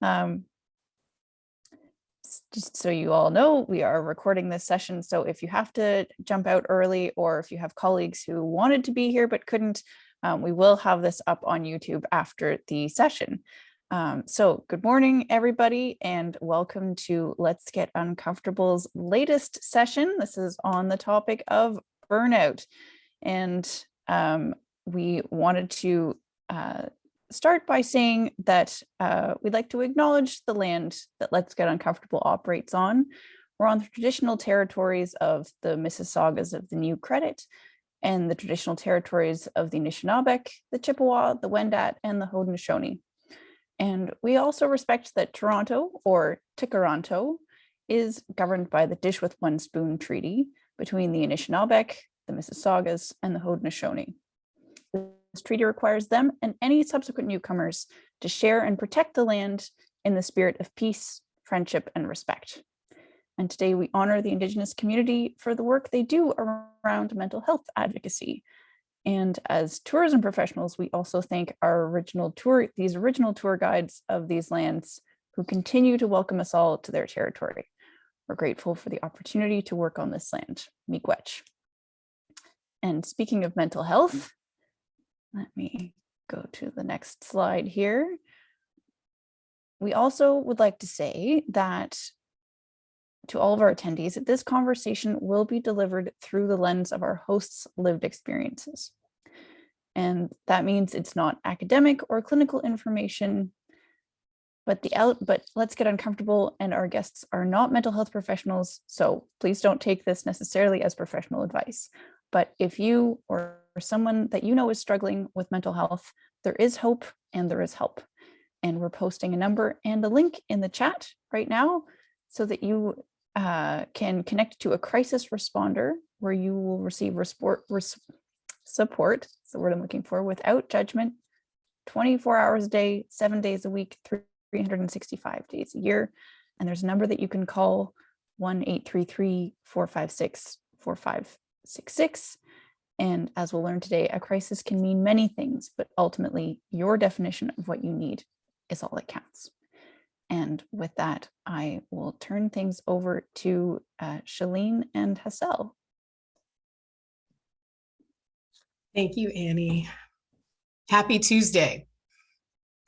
Um, just so you all know, we are recording this session. So if you have to jump out early, or if you have colleagues who wanted to be here but couldn't, we will have this up on YouTube after the session. So good morning, everybody, and welcome to Let's Get Uncomfortable's latest session. This is on the topic of burnout. And we wanted to start by saying that we'd like to acknowledge the land that Let's Get Uncomfortable operates on. We're on the traditional territories of the Mississaugas of the New Credit and the traditional territories of the Anishinaabe, the Chippewa, the Wendat, and the Haudenosaunee. And we also respect that Toronto, or Tikaranto, is governed by the Dish with One Spoon Treaty between the Anishinaabe, the Mississaugas, and the Haudenosaunee. This treaty requires them and any subsequent newcomers to share and protect the land in the spirit of peace, friendship, and respect. And today we honor the Indigenous community for the work they do around mental health advocacy. And as tourism professionals, we also thank these original tour guides of these lands who continue to welcome us all to their territory. We're grateful for the opportunity to work on this land. Miigwech. And speaking of mental health, let me go to the next slide here. We also would like to say that to all of our attendees, that this conversation will be delivered through the lens of our hosts' lived experiences. And that means it's not academic or clinical information, but Let's Get Uncomfortable and our guests are not mental health professionals, so please don't take this necessarily as professional advice. But if you or someone that you know is struggling with mental health, there is hope and there is help. And we're posting a number and a link in the chat right now so that you can connect to a crisis responder where you will receive support, that's the word I'm looking for, without judgment, 24 hours a day, 7 days a week, 365 days a year. And there's a number that you can call, 1-833-456-4566. And as we'll learn today, a crisis can mean many things, but ultimately your definition of what you need is all that counts. And with that, I will turn things over to Shalene and Hassel. Thank you, Annie. Happy Tuesday.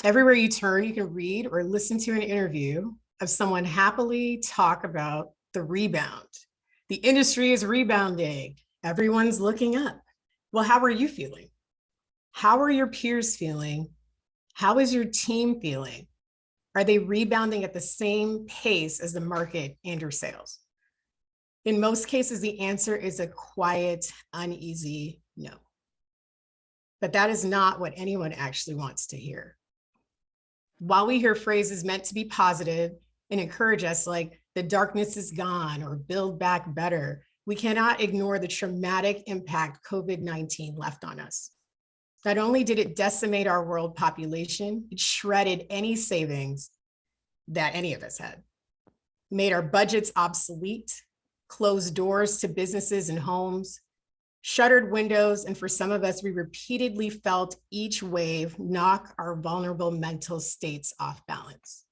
Everywhere you turn, you can read or listen to an interview of someone happily talk about the rebound. The industry is rebounding. Everyone's looking up. Well, how are you feeling? How are your peers feeling? How is your team feeling? Are they rebounding at the same pace as the market and your sales? In most cases, the answer is a quiet, uneasy no. But that is not what anyone actually wants to hear. While we hear phrases meant to be positive and encourage us, like the darkness is gone or build back better, we cannot ignore the traumatic impact COVID-19 left on us. Not only did it decimate our world population, it shredded any savings that any of us had, made our budgets obsolete, closed doors to businesses and homes, shuttered windows, and for some of us, we repeatedly felt each wave knock our vulnerable mental states off balance.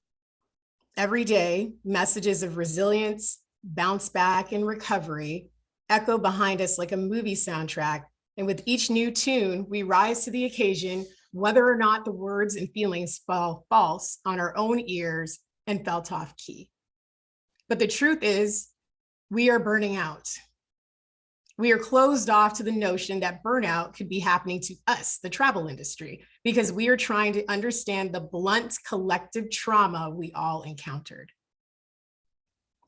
Every day, messages of resilience, bounce back, and recovery echo behind us like a movie soundtrack. And with each new tune, we rise to the occasion, whether or not the words and feelings fall false on our own ears and felt off key. But the truth is, we are burning out. We are closed off to the notion that burnout could be happening to us, the travel industry, because we are trying to understand the blunt collective trauma we all encountered.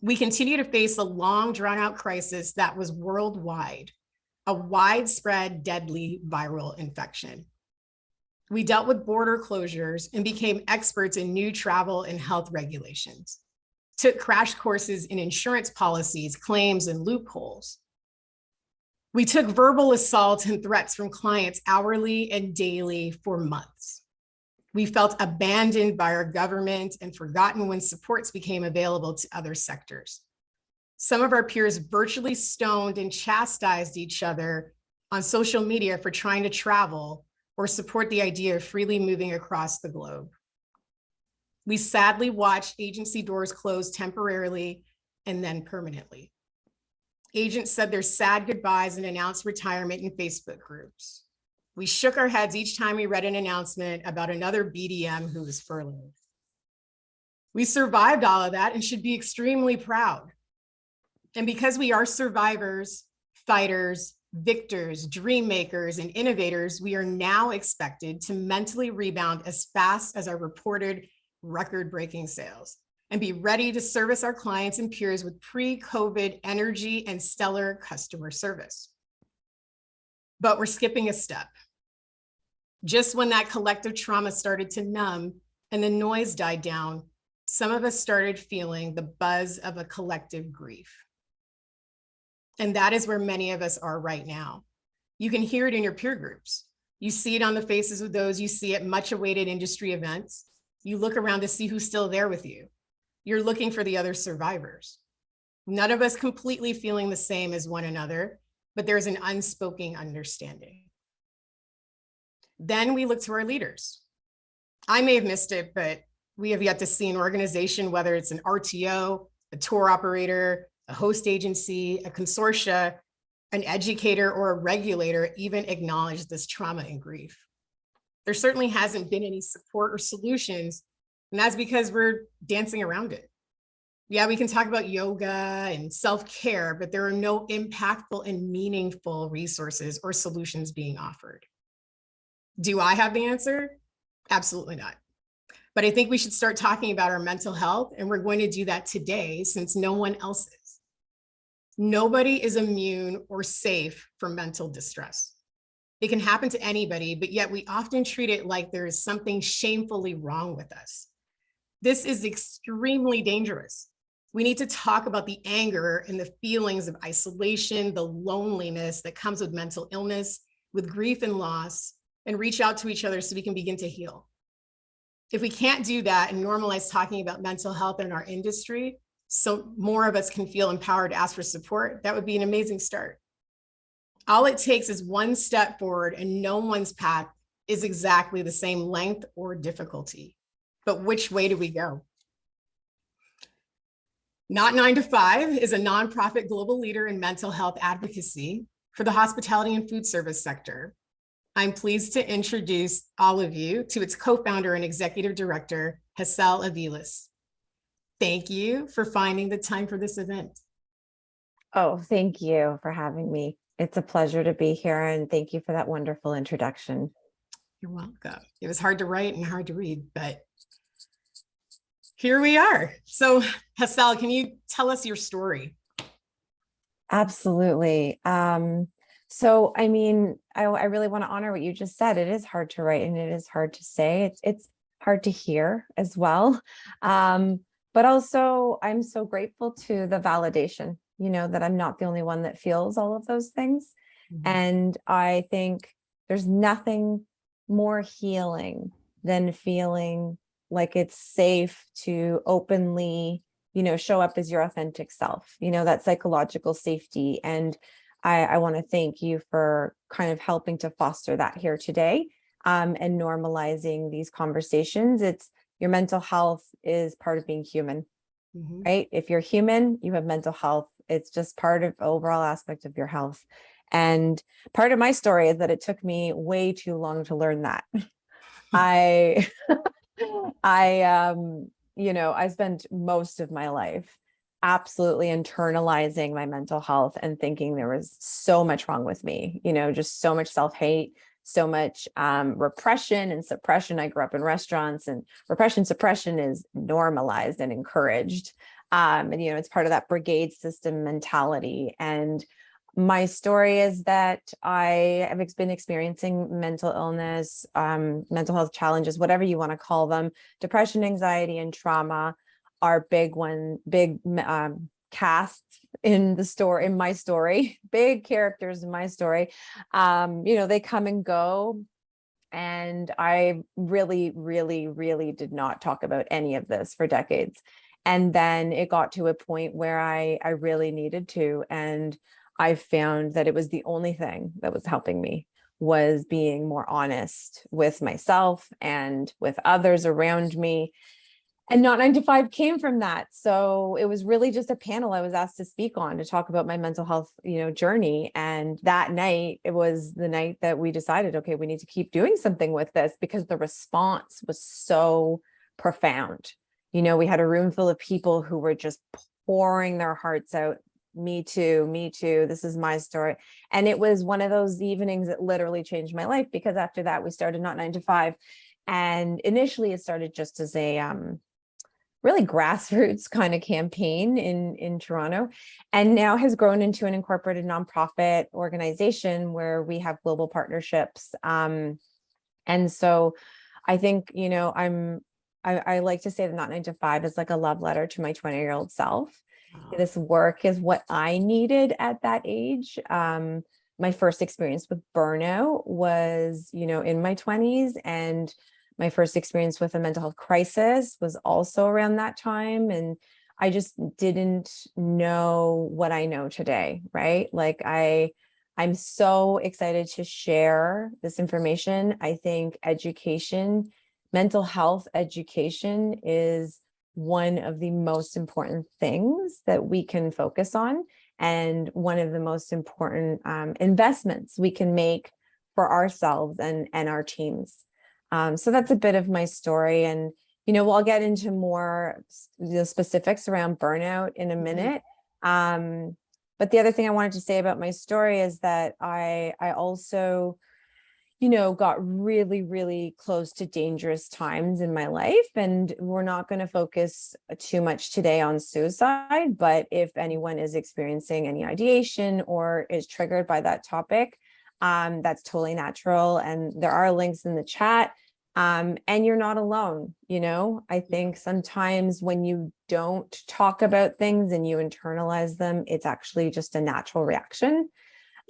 We continue to face a long, drawn-out crisis that was worldwide, a widespread, deadly viral infection. We dealt with border closures and became experts in new travel and health regulations, took crash courses in insurance policies, claims, and loopholes. We took verbal assault and threats from clients hourly and daily for months. We felt abandoned by our government and forgotten when supports became available to other sectors. Some of our peers virtually stoned and chastised each other on social media for trying to travel or support the idea of freely moving across the globe. We sadly watched agency doors close temporarily and then permanently. Agents said their sad goodbyes and announced retirement in Facebook groups. We shook our heads each time we read an announcement about another BDM who was furloughed. We survived all of that and should be extremely proud. And because we are survivors, fighters, victors, dream makers, and innovators, we are now expected to mentally rebound as fast as our reported record-breaking sales and be ready to service our clients and peers with pre-COVID energy and stellar customer service. But we're skipping a step. Just when that collective trauma started to numb and the noise died down, some of us started feeling the buzz of a collective grief. And that is where many of us are right now. You can hear it in your peer groups. You see it on the faces of those you see at much awaited industry events. You look around to see who's still there with you. You're looking for the other survivors. None of us completely feeling the same as one another, but there's an unspoken understanding. Then we look to our leaders. I may have missed it, but we have yet to see an organization, whether it's an RTO, a tour operator, a host agency, a consortia, an educator, or a regulator even acknowledge this trauma and grief. There certainly hasn't been any support or solutions, and that's because we're dancing around it. Yeah, we can talk about yoga and self-care, but there are no impactful and meaningful resources or solutions being offered. Do I have the answer? Absolutely not. But I think we should start talking about our mental health, and we're going to do that today since no one else is. Nobody is immune or safe from mental distress. It can happen to anybody, but yet we often treat it like there is something shamefully wrong with us. This is extremely dangerous. We need to talk about the anger and the feelings of isolation, the loneliness that comes with mental illness, with grief and loss, and reach out to each other so we can begin to heal. If we can't do that and normalize talking about mental health in our industry, so more of us can feel empowered to ask for support, that would be an amazing start. All it takes is one step forward, and no one's path is exactly the same length or difficulty. But which way do we go? Not 9 to 5 is a nonprofit global leader in mental health advocacy for the hospitality and food service sector. I'm pleased to introduce all of you to its co-founder and executive director, Hassel Aviles. Thank you for finding the time for this event. Oh, thank you for having me. It's a pleasure to be here, and thank you for that wonderful introduction. You're welcome. It was hard to write and hard to read, but here we are. So, Hassel, can you tell us your story? Absolutely. So, I mean, I really want to honor what you just said. It is hard to write and it is hard to say. It's hard to hear as well. But also, I'm so grateful to the validation, that I'm not the only one that feels all of those things. Mm-hmm. And I think there's nothing more healing than feeling like it's safe to openly, show up as your authentic self, that psychological safety. And I want to thank you for kind of helping to foster that here today, and normalizing these conversations. Your mental health is part of being human, mm-hmm. right? If you're human, you have mental health. It's just part of the overall aspect of your health. And part of my story is that it took me way too long to learn that. I spent most of my life absolutely internalizing my mental health and thinking there was so much wrong with me, just so much self-hate, so much repression and suppression. I grew up in restaurants, and suppression is normalized and encouraged. And, it's part of that brigade system mentality. And my story is that I have been experiencing mental illness, mental health challenges, whatever you want to call them. Depression, anxiety, and trauma are big casts in my story, big characters in my story. They come and go. And I really, really, really did not talk about any of this for decades. And then it got to a point where I really needed to. And I found that it was the only thing that was helping me, was being more honest with myself and with others around me. And Not 9 to 5 came from that. So it was really just a panel I was asked to speak on to talk about my mental health, journey. And that night, it was the night that we decided, okay, we need to keep doing something with this because the response was so profound. We had a room full of people who were just pouring their hearts out. Me too, me too. This is my story. And it was one of those evenings that literally changed my life, because after that, we started Not 9 to 5. And initially it started just as a really grassroots kind of campaign in Toronto, and now has grown into an incorporated nonprofit organization where we have global partnerships. And so I think, I like to say that Not 9 to 5 is like a love letter to my 20-year-old self. This work is what I needed at that age. My first experience with burnout was, in my 20s, and my first experience with a mental health crisis was also around that time. And I just didn't know what I know today, right? Like I'm so excited to share this information. I think education, mental health education, is one of the most important things that we can focus on, and one of the most important investments we can make for ourselves and our teams. So that's a bit of my story, and we'll get into more specifics around burnout in a minute. But the other thing I wanted to say about my story is that I also got really, really close to dangerous times in my life. And we're not going to focus too much today on suicide, but if anyone is experiencing any ideation or is triggered by that topic, that's totally natural. And there are links in the chat. And you're not alone. I think sometimes when you don't talk about things and you internalize them, it's actually just a natural reaction.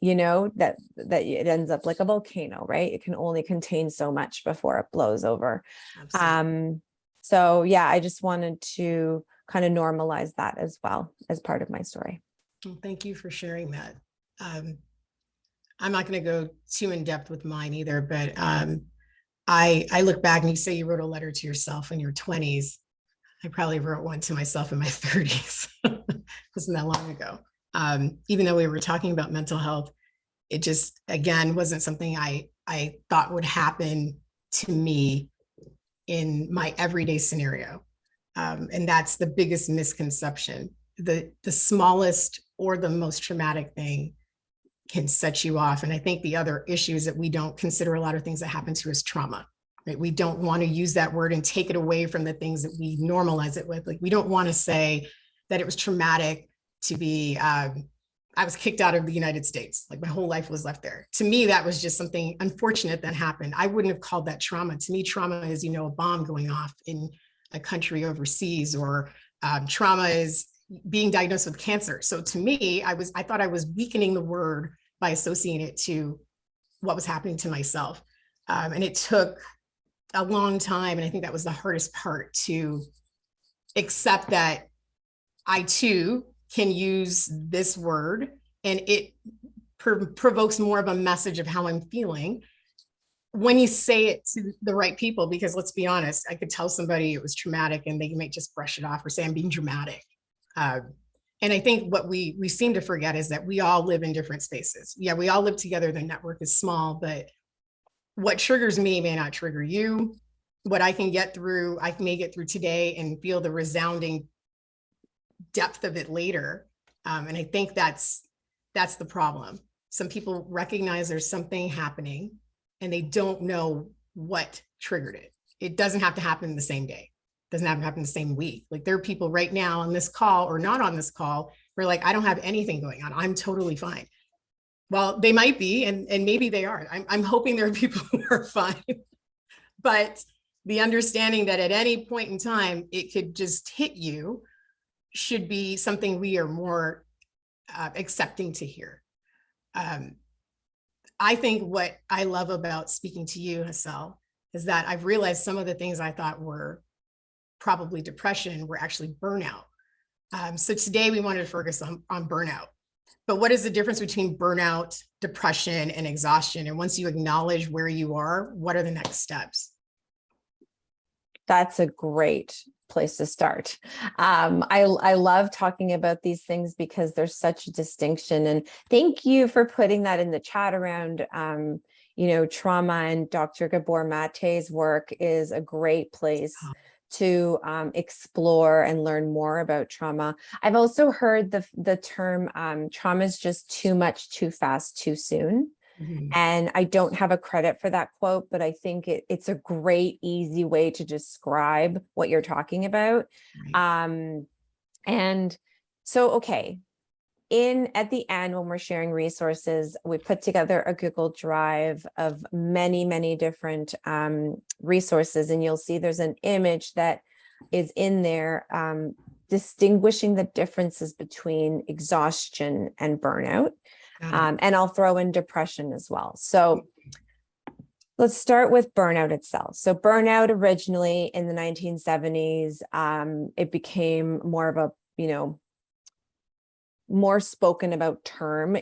That it ends up like a volcano, right? It can only contain so much before it blows over. Absolutely. So yeah, I just wanted to kind of normalize that as well as part of my story. Well, thank you for sharing that. I'm not going to go too in depth with mine either, but I look back and you say you wrote a letter to yourself in your 20s. I probably wrote one to myself in my 30s. It wasn't that long ago. Even though we were talking about mental health, it just, again, wasn't something I thought would happen to me in my everyday scenario. And that's the biggest misconception. The smallest or the most traumatic thing can set you off. And I think the other issue is that we don't consider a lot of things that happen to us trauma, right? We don't want to use that word and take it away from the things that we normalize it with. Like, we don't want to say that it was traumatic to be, I was kicked out of the United States. Like, my whole life was left there. To me, that was just something unfortunate that happened. I wouldn't have called that trauma. To me, trauma is, a bomb going off in a country overseas, or trauma is being diagnosed with cancer. So to me, I thought I was weakening the word by associating it to what was happening to myself. And it took a long time. And I think that was the hardest part, to accept that I too can use this word, and it provokes more of a message of how I'm feeling when you say it to the right people. Because let's be honest, I could tell somebody it was traumatic and they might just brush it off or say I'm being dramatic. And I think what we seem to forget is that we all live in different spaces. Yeah, we all live together. The network is small, but what triggers me may not trigger you. What I can get through, I may get through today and feel the resounding depth of it later. And I think that's the problem. Some people recognize there's something happening and they don't know what triggered it. It doesn't have to happen in the same day. Doesn't have to happen the same week. Like, there are people right now on this call or not on this call who are like, I don't have anything going on. I'm totally fine. Well, they might be, and maybe they are. I'm hoping there are people who are fine. But the understanding that at any point in time, it could just hit you should be something we are more accepting to hear. I think what I love about speaking to you, Hassel, is that I've realized some of the things I thought were probably depression were actually burnout. So today we wanted to focus on burnout. But what is the difference between burnout, depression, and exhaustion? And once you acknowledge where you are, what are the next steps? That's a great place to start. I love talking about these things because there's such a distinction. And thank you for putting that in the chat around, trauma, and Dr. Gabor Mate's work is a great place to explore and learn more about trauma. I've also heard the term trauma is just too much, too fast, too soon. And I don't have a credit for that quote, but I think it's a great, easy way to describe what you're talking about. Right. And so, okay, at the end, when we're sharing resources, we put together a Google Drive of many, many different resources, and you'll see there's an image that is in there distinguishing the differences between exhaustion and burnout. And I'll throw in depression as well. So let's start with burnout itself. So burnout originally in the 1970s, it became more of a, more spoken about term.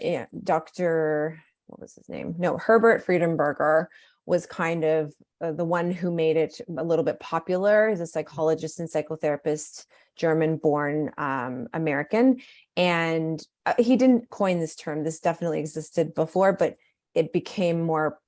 Dr. What was his name? No, Herbert Friedenberger was kind of the one who made it a little bit popular. He's a psychologist and psychotherapist, German-born American. And he didn't coin this term. This definitely existed before, but it became more,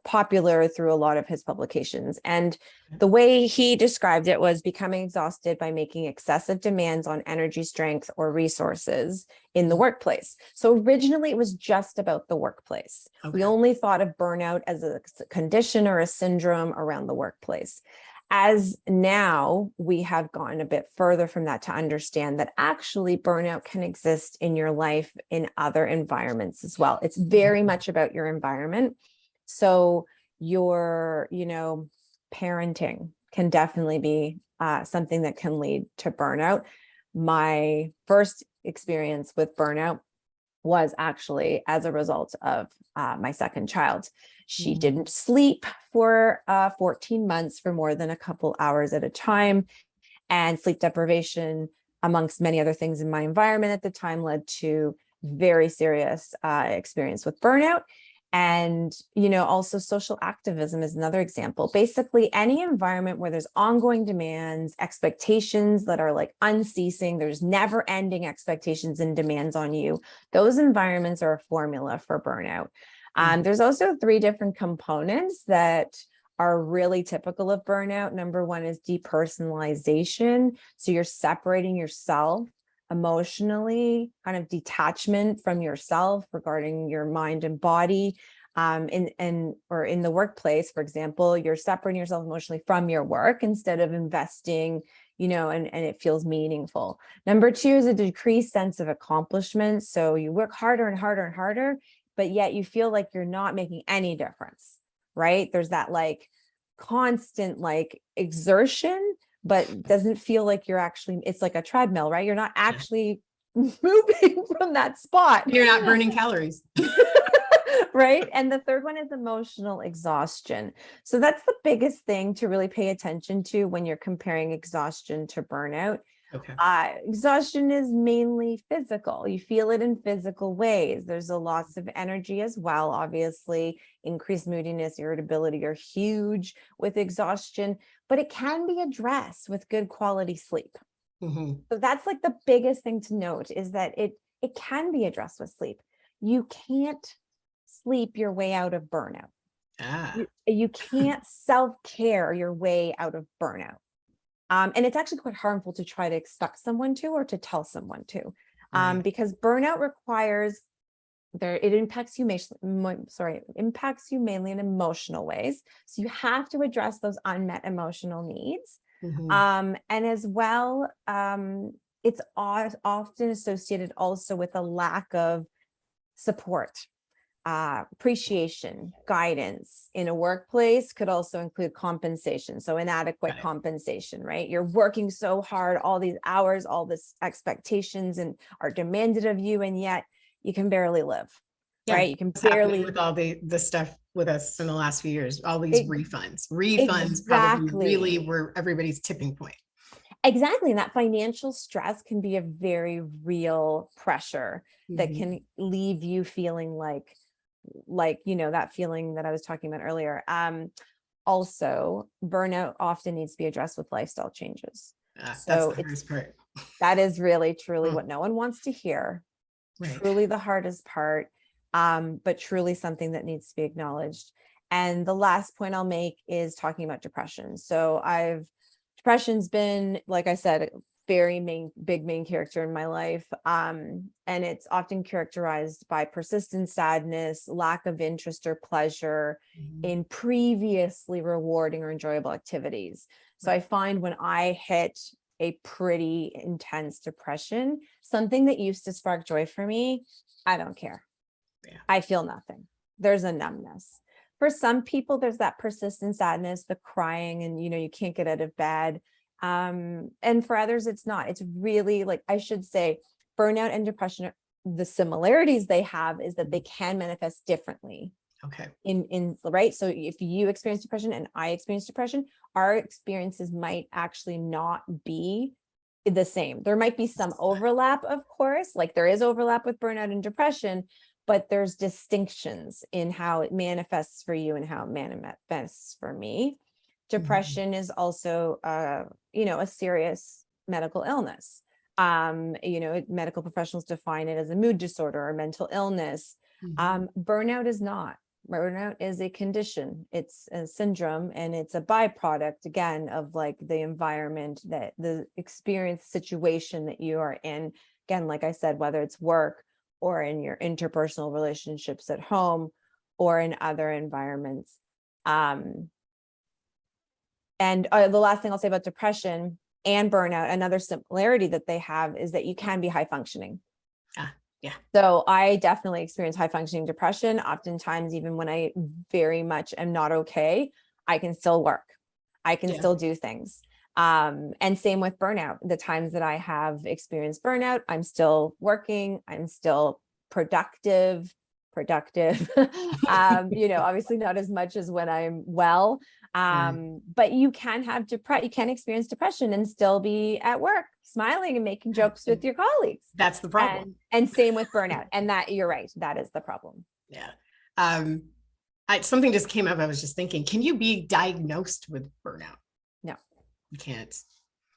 popular through a lot of his publications. And the way he described it was becoming exhausted by making excessive demands on energy, strength, or resources in the workplace. So originally it was just about the workplace. We only thought of burnout as a condition or a syndrome around the workplace. As now we have gone a bit further from that to understand that actually burnout can exist in your life in other environments as well. It's very much about your environment. So your, parenting can definitely be something that can lead to burnout. My first experience with burnout was actually as a result of my second child. She didn't sleep for 14 months for more than a couple hours at a time. And sleep deprivation, amongst many other things in my environment at the time, led to very serious experience with burnout. And, also social activism is another example. Basically, any environment where there's ongoing demands, expectations that are like unceasing, there's never ending expectations and demands on you. Those environments are a formula for burnout. There's also 3 different components that are really typical of burnout. Number 1 is depersonalization. So you're separating yourself emotionally, kind of detachment from yourself regarding your mind and body. Or in the workplace, for example, you're separating yourself emotionally from your work instead of investing, and it feels meaningful. Number 2 is a decreased sense of accomplishment. So you work harder and harder and harder, but yet you feel like you're not making any difference, right? There's that like constant like exertion, but doesn't feel like you're actually, it's like a treadmill, right? You're not actually moving from that spot. You're not burning calories. Right. And the third one is emotional exhaustion. So that's the biggest thing to really pay attention to when you're comparing exhaustion to burnout. Exhaustion is mainly physical. You feel it in physical ways. There's a loss of energy as well. Obviously, increased moodiness, irritability are huge with exhaustion, but it can be addressed with good quality sleep. So that's like the biggest thing to note, is that it can be addressed with sleep. You can't sleep your way out of burnout. You can't self-care your way out of burnout. And it's actually quite harmful to try to expect someone to, or to tell someone to, because burnout requires it impacts you impacts you mainly in emotional ways. So you have to address those unmet emotional needs. And as well, it's often associated also with a lack of support. Appreciation, guidance in a workplace could also include compensation. So inadequate compensation, right? You're working so hard, all these hours, all this expectations and are demanded of you, and yet you can barely live, right? You can barely, with all the stuff with us in the last few years, all these refunds probably really were everybody's tipping point. Exactly. And that financial stress can be a very real pressure that can leave you feeling like, that feeling that I was talking about earlier, also burnout often needs to be addressed with lifestyle changes. That's So the hardest part. that is really truly Mm. what no one wants to hear. Right. Truly the hardest part, but truly something that needs to be acknowledged. And the last point I'll make is talking about depression. So depression's been, like I said, a very big main character in my life. And it's often characterized by persistent sadness, lack of interest or pleasure in previously rewarding or enjoyable activities. So I find when I hit a pretty intense depression, something that used to spark joy for me, I don't care. Yeah. I feel nothing. There's a numbness. For some people, there's that persistent sadness, the crying, and you can't get out of bed. And for others, it's not. It's really, like, I should say, burnout and depression, the similarities they have is that they can manifest differently. Okay. Right. So if you experience depression and I experience depression, our experiences might actually not be the same. There might be some overlap, of course, like there is overlap with burnout and depression, but there's distinctions in how it manifests for you and how it manifests for me. Depression is also, a serious medical illness. Medical professionals define it as a mood disorder or mental illness. Burnout is not. Burnout is a condition. It's a syndrome, and it's a byproduct, again, of like the environment, that the experience situation that you are in. Again, like I said, whether it's work or in your interpersonal relationships at home or in other environments. And the last thing I'll say about depression and burnout, another similarity that they have is that you can be high functioning. Yeah. So I definitely experience high functioning depression. Oftentimes, even when I very much am not okay, I can still work. I can still do things. And same with burnout. The times that I have experienced burnout, I'm still working. I'm still productive. Obviously not as much as when I'm well. But you can have you can experience depression and still be at work, smiling and making jokes with your colleagues. That's the problem. And same with burnout. And that, you're right, that is the problem. Yeah. Something just came up. I was just thinking, can you be diagnosed with burnout? No, you can't.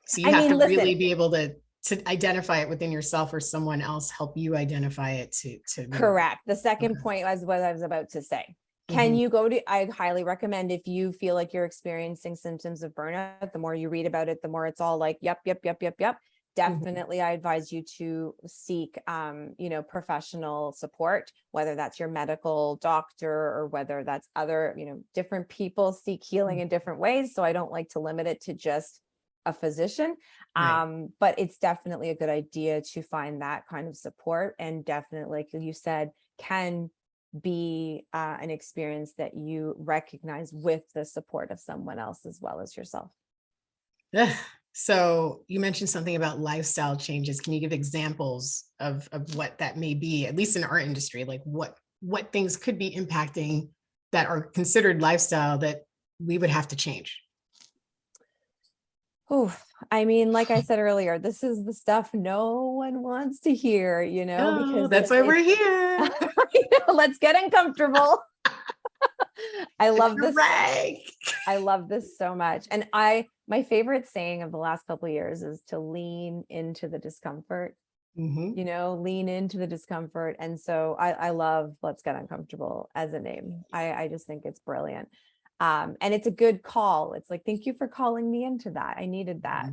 So you have to listen, really be able to identify it within yourself, or someone else help you identify it to correct. The second point was what I was about to say. Can you go to, I highly recommend, if you feel like you're experiencing symptoms of burnout, the more you read about it, the more it's all like, yep. Definitely, I advise you to seek, professional support, whether that's your medical doctor or whether that's other, different people seek healing in different ways. So I don't like to limit it to just a physician. Right. But it's definitely a good idea to find that kind of support, and definitely, like you said, can be an experience that you recognize with the support of someone else as well as yourself. So you mentioned something about lifestyle changes. Can you give examples of what that may be, at least in our industry? Like what things could be impacting that are considered lifestyle that we would have to change? Oh, I mean, like I said earlier, this is the stuff no one wants to hear, because that's why we're here. Let's get uncomfortable. I love this. Right. I love this so much. And my favorite saying of the last couple of years is to lean into the discomfort, lean into the discomfort. And so I love Let's Get Uncomfortable as a name. I just think it's brilliant. And it's a good call. It's like, thank you for calling me into that. I needed that.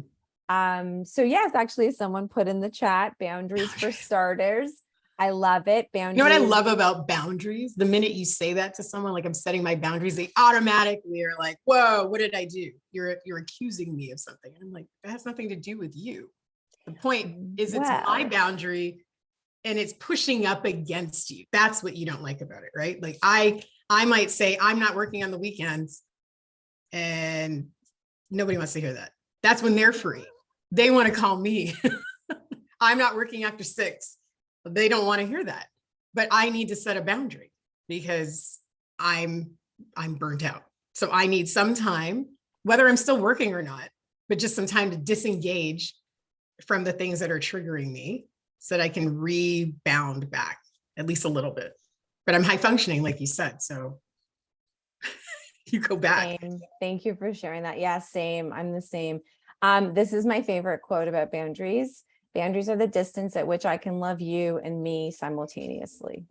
So yes, actually someone put in the chat, boundaries for starters. I love it. Boundaries. You know what I love about boundaries? The minute you say that to someone, like, I'm setting my boundaries, they automatically are like, whoa, what did I do? You're accusing me of something. And I'm like, that has nothing to do with you. The point is, it's my boundary and it's pushing up against you. That's what you don't like about it, right? Like I might say, I'm not working on the weekends, and nobody wants to hear that. That's when they're free. They want to call me. I'm not working after 6. They don't want to hear that, but I need to set a boundary because I'm burnt out. So I need some time, whether I'm still working or not, but just some time to disengage from the things that are triggering me so that I can rebound back at least a little bit. But I'm high functioning, like you said. So you go back. Same. Thank you for sharing that. Yeah, same. I'm the same. This is my favorite quote about boundaries. Boundaries are the distance at which I can love you and me simultaneously.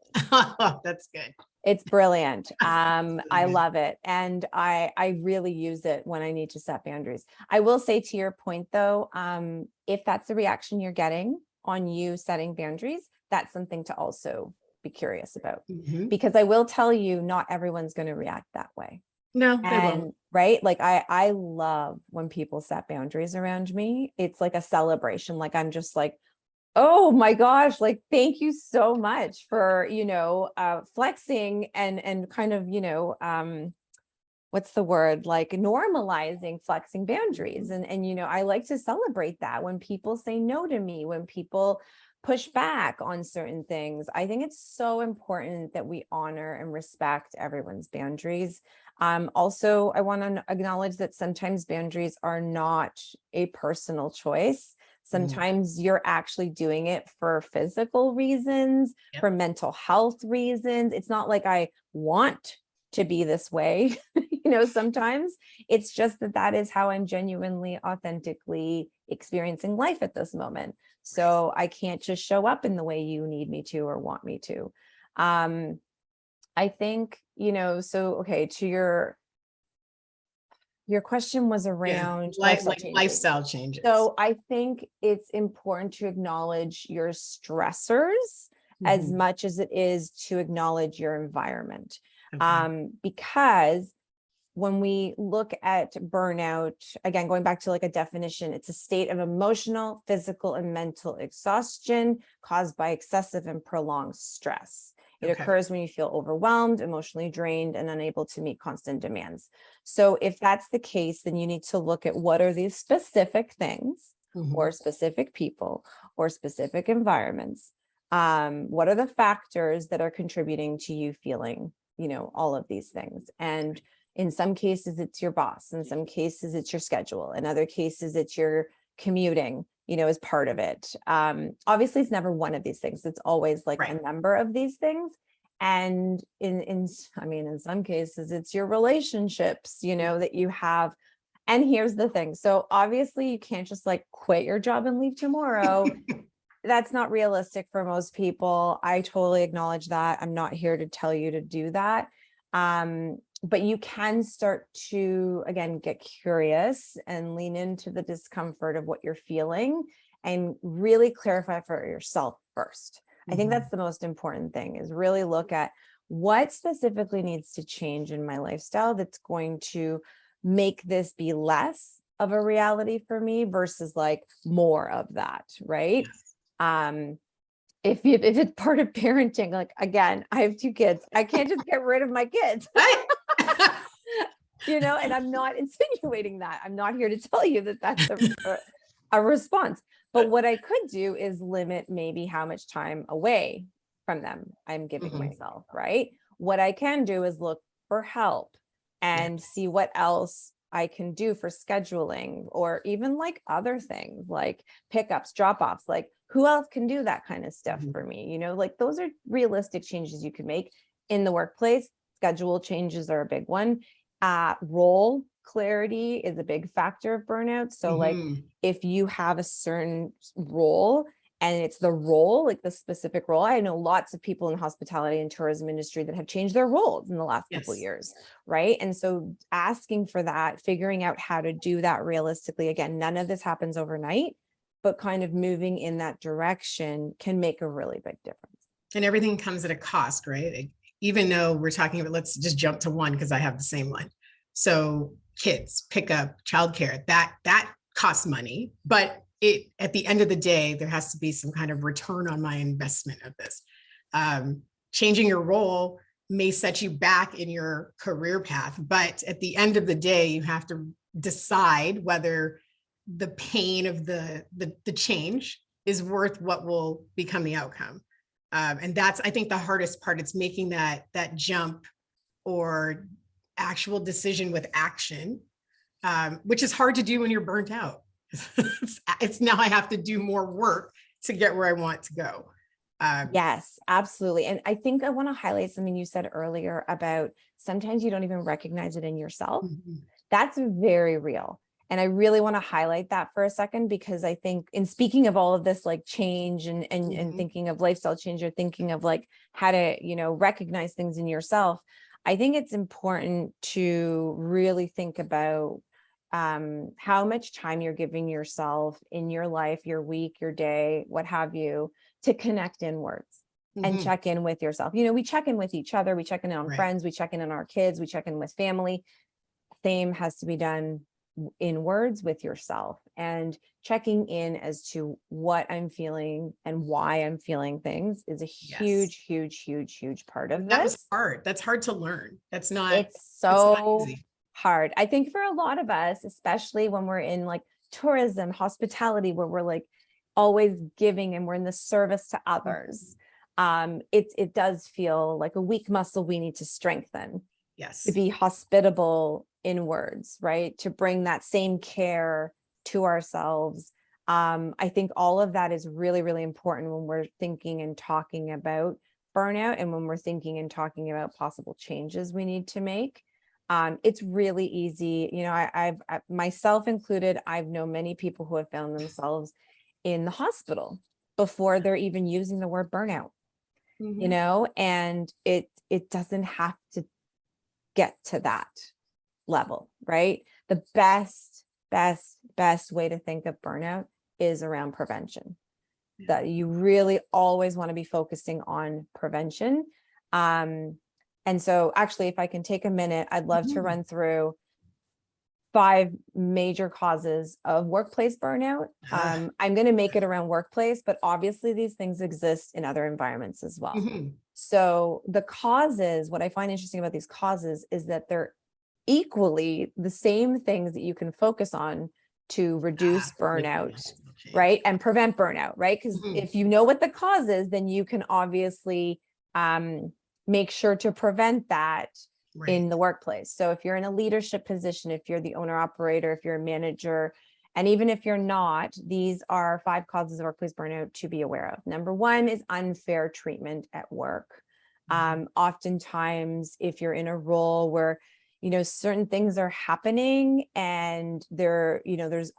That's good. It's brilliant. I good. love it. And I really use it when I need to set boundaries. I will say, to your point though, if that's the reaction you're getting on you setting boundaries, that's something to also be curious about. Mhm. Because I will tell you, not everyone's going to react that way. No, they won't. And right, like I love when people set boundaries around me. It's like a celebration. Like I'm just like, oh my gosh, like thank you so much for, flexing and kind of, what's the word, like normalizing flexing boundaries. And I like to celebrate that when people say no to me, when people push back on certain things. I think it's so important that we honor and respect everyone's boundaries. Also, I want to acknowledge that sometimes boundaries are not a personal choice. Sometimes you're actually doing it for physical reasons, Yep. for mental health reasons. It's not like I want to be this way. Sometimes it's just that is how I'm genuinely, authentically experiencing life at this moment. So I can't just show up in the way you need me to or want me to. I think, okay, to your question was around lifestyle changes. So I think it's important to acknowledge your stressors as much as it is to acknowledge your environment. Okay. Because when we look at burnout, again, going back to like a definition, it's a state of emotional, physical, and mental exhaustion caused by excessive and prolonged stress. It occurs when you feel overwhelmed, emotionally drained, and unable to meet constant demands. So if that's the case, then you need to look at what are these specific things or specific people or specific environments. What are the factors that are contributing to you feeling, all of these things? And in some cases, it's your boss. In some cases, it's your schedule. In other cases, it's your commuting, as part of it. Obviously, it's never one of these things. It's always like a number of these things. And in some cases, it's your relationships, that you have. And here's the thing. So obviously, you can't just like quit your job and leave tomorrow. That's not realistic for most people. I totally acknowledge that. I'm not here to tell you to do that. But you can start to, again, get curious and lean into the discomfort of what you're feeling and really clarify for yourself first. I think that's the most important thing, is really look at what specifically needs to change in my lifestyle that's going to make this be less of a reality for me versus like more of that, right? If it's part of parenting, like, again, I have 2 kids. I can't just get rid of my kids. And I'm not insinuating that. I'm not here to tell you that that's a response. But what I could do is limit maybe how much time away from them I'm giving myself, right? What I can do is look for help and see what else I can do for scheduling, or even like other things like pickups, drop-offs, like who else can do that kind of stuff for me? Like those are realistic changes you can make in the workplace. Schedule changes are a big one. Role clarity is a big factor of burnout. So like if you have a certain role and it's the role, like the specific role, I know lots of people in the hospitality and tourism industry that have changed their roles in the last couple of years, right? And so asking for that, figuring out how to do that realistically, again, none of this happens overnight, but kind of moving in that direction can make a really big difference. And everything comes at a cost, right? Even though we're talking about, let's just jump to one because I have the same one. So kids, pick up, childcare, that costs money, but at the end of the day, there has to be some kind of return on my investment of this. Changing your role may set you back in your career path, but at the end of the day, you have to decide whether the pain of the change is worth what will become the outcome. And that's, I think, the hardest part. It's making that jump or actual decision with action, which is hard to do when you're burnt out. It's now I have to do more work to get where I want to go. Yes, absolutely. And I think I want to highlight something you said earlier about sometimes you don't even recognize it in yourself. Mhm. That's very real. And I really want to highlight that for a second, because I think in speaking of all of this, like change and Mhm. thinking of lifestyle change, or thinking of like how to, recognize things in yourself, I think it's important to really think about how much time you're giving yourself in your life, your week, your day, what have you, to connect inwards and Mhm. check in with yourself. We check in with each other, we check in on Right. friends, we check in on our kids, we check in with family. Same has to be done inwards with yourself, and checking in as to what I'm feeling and why I'm feeling things is a Yes. huge part of That was this. hard. That's hard to learn. It's It's not so easy. hard. I think for a lot of us, especially when we're in like tourism, hospitality, where we're like always giving and we're in the service to others, it does feel like a weak muscle we need to strengthen, to Yes. be hospitable inwards, right? To bring that same care to ourselves. I think all of that is really, really important when we're thinking and talking about burnout, and when we're thinking and talking about possible changes we need to make. It's really easy. I've myself included, I've known many people who have found themselves in the hospital before they're even using the word burnout, Mhm. and it doesn't have to get to that level, right? The best way to think of burnout is around prevention. Yeah. That you really always want to be focusing on prevention. And so actually, if I can take a minute, I'd love to Mhm. run through 5 major causes of workplace burnout. Ah. I'm going to make it around workplace, but obviously these things exist in other environments as well. Mhm. So the causes, what I find interesting about these causes is that they're equally the same things that you can focus on to reduce Like burnout, lifestyle change. right? And prevent burnout, right? Because Mhm. if you know what the cause is, then you can obviously make sure to prevent that in Right. the workplace. So if you're in a leadership position, if you're the owner operator, if you're a manager, and even if you're not, these are 5 causes of workplace burnout to be aware of. Number 1 is unfair treatment at work. Oftentimes, if you're in a role where, certain things are happening and there's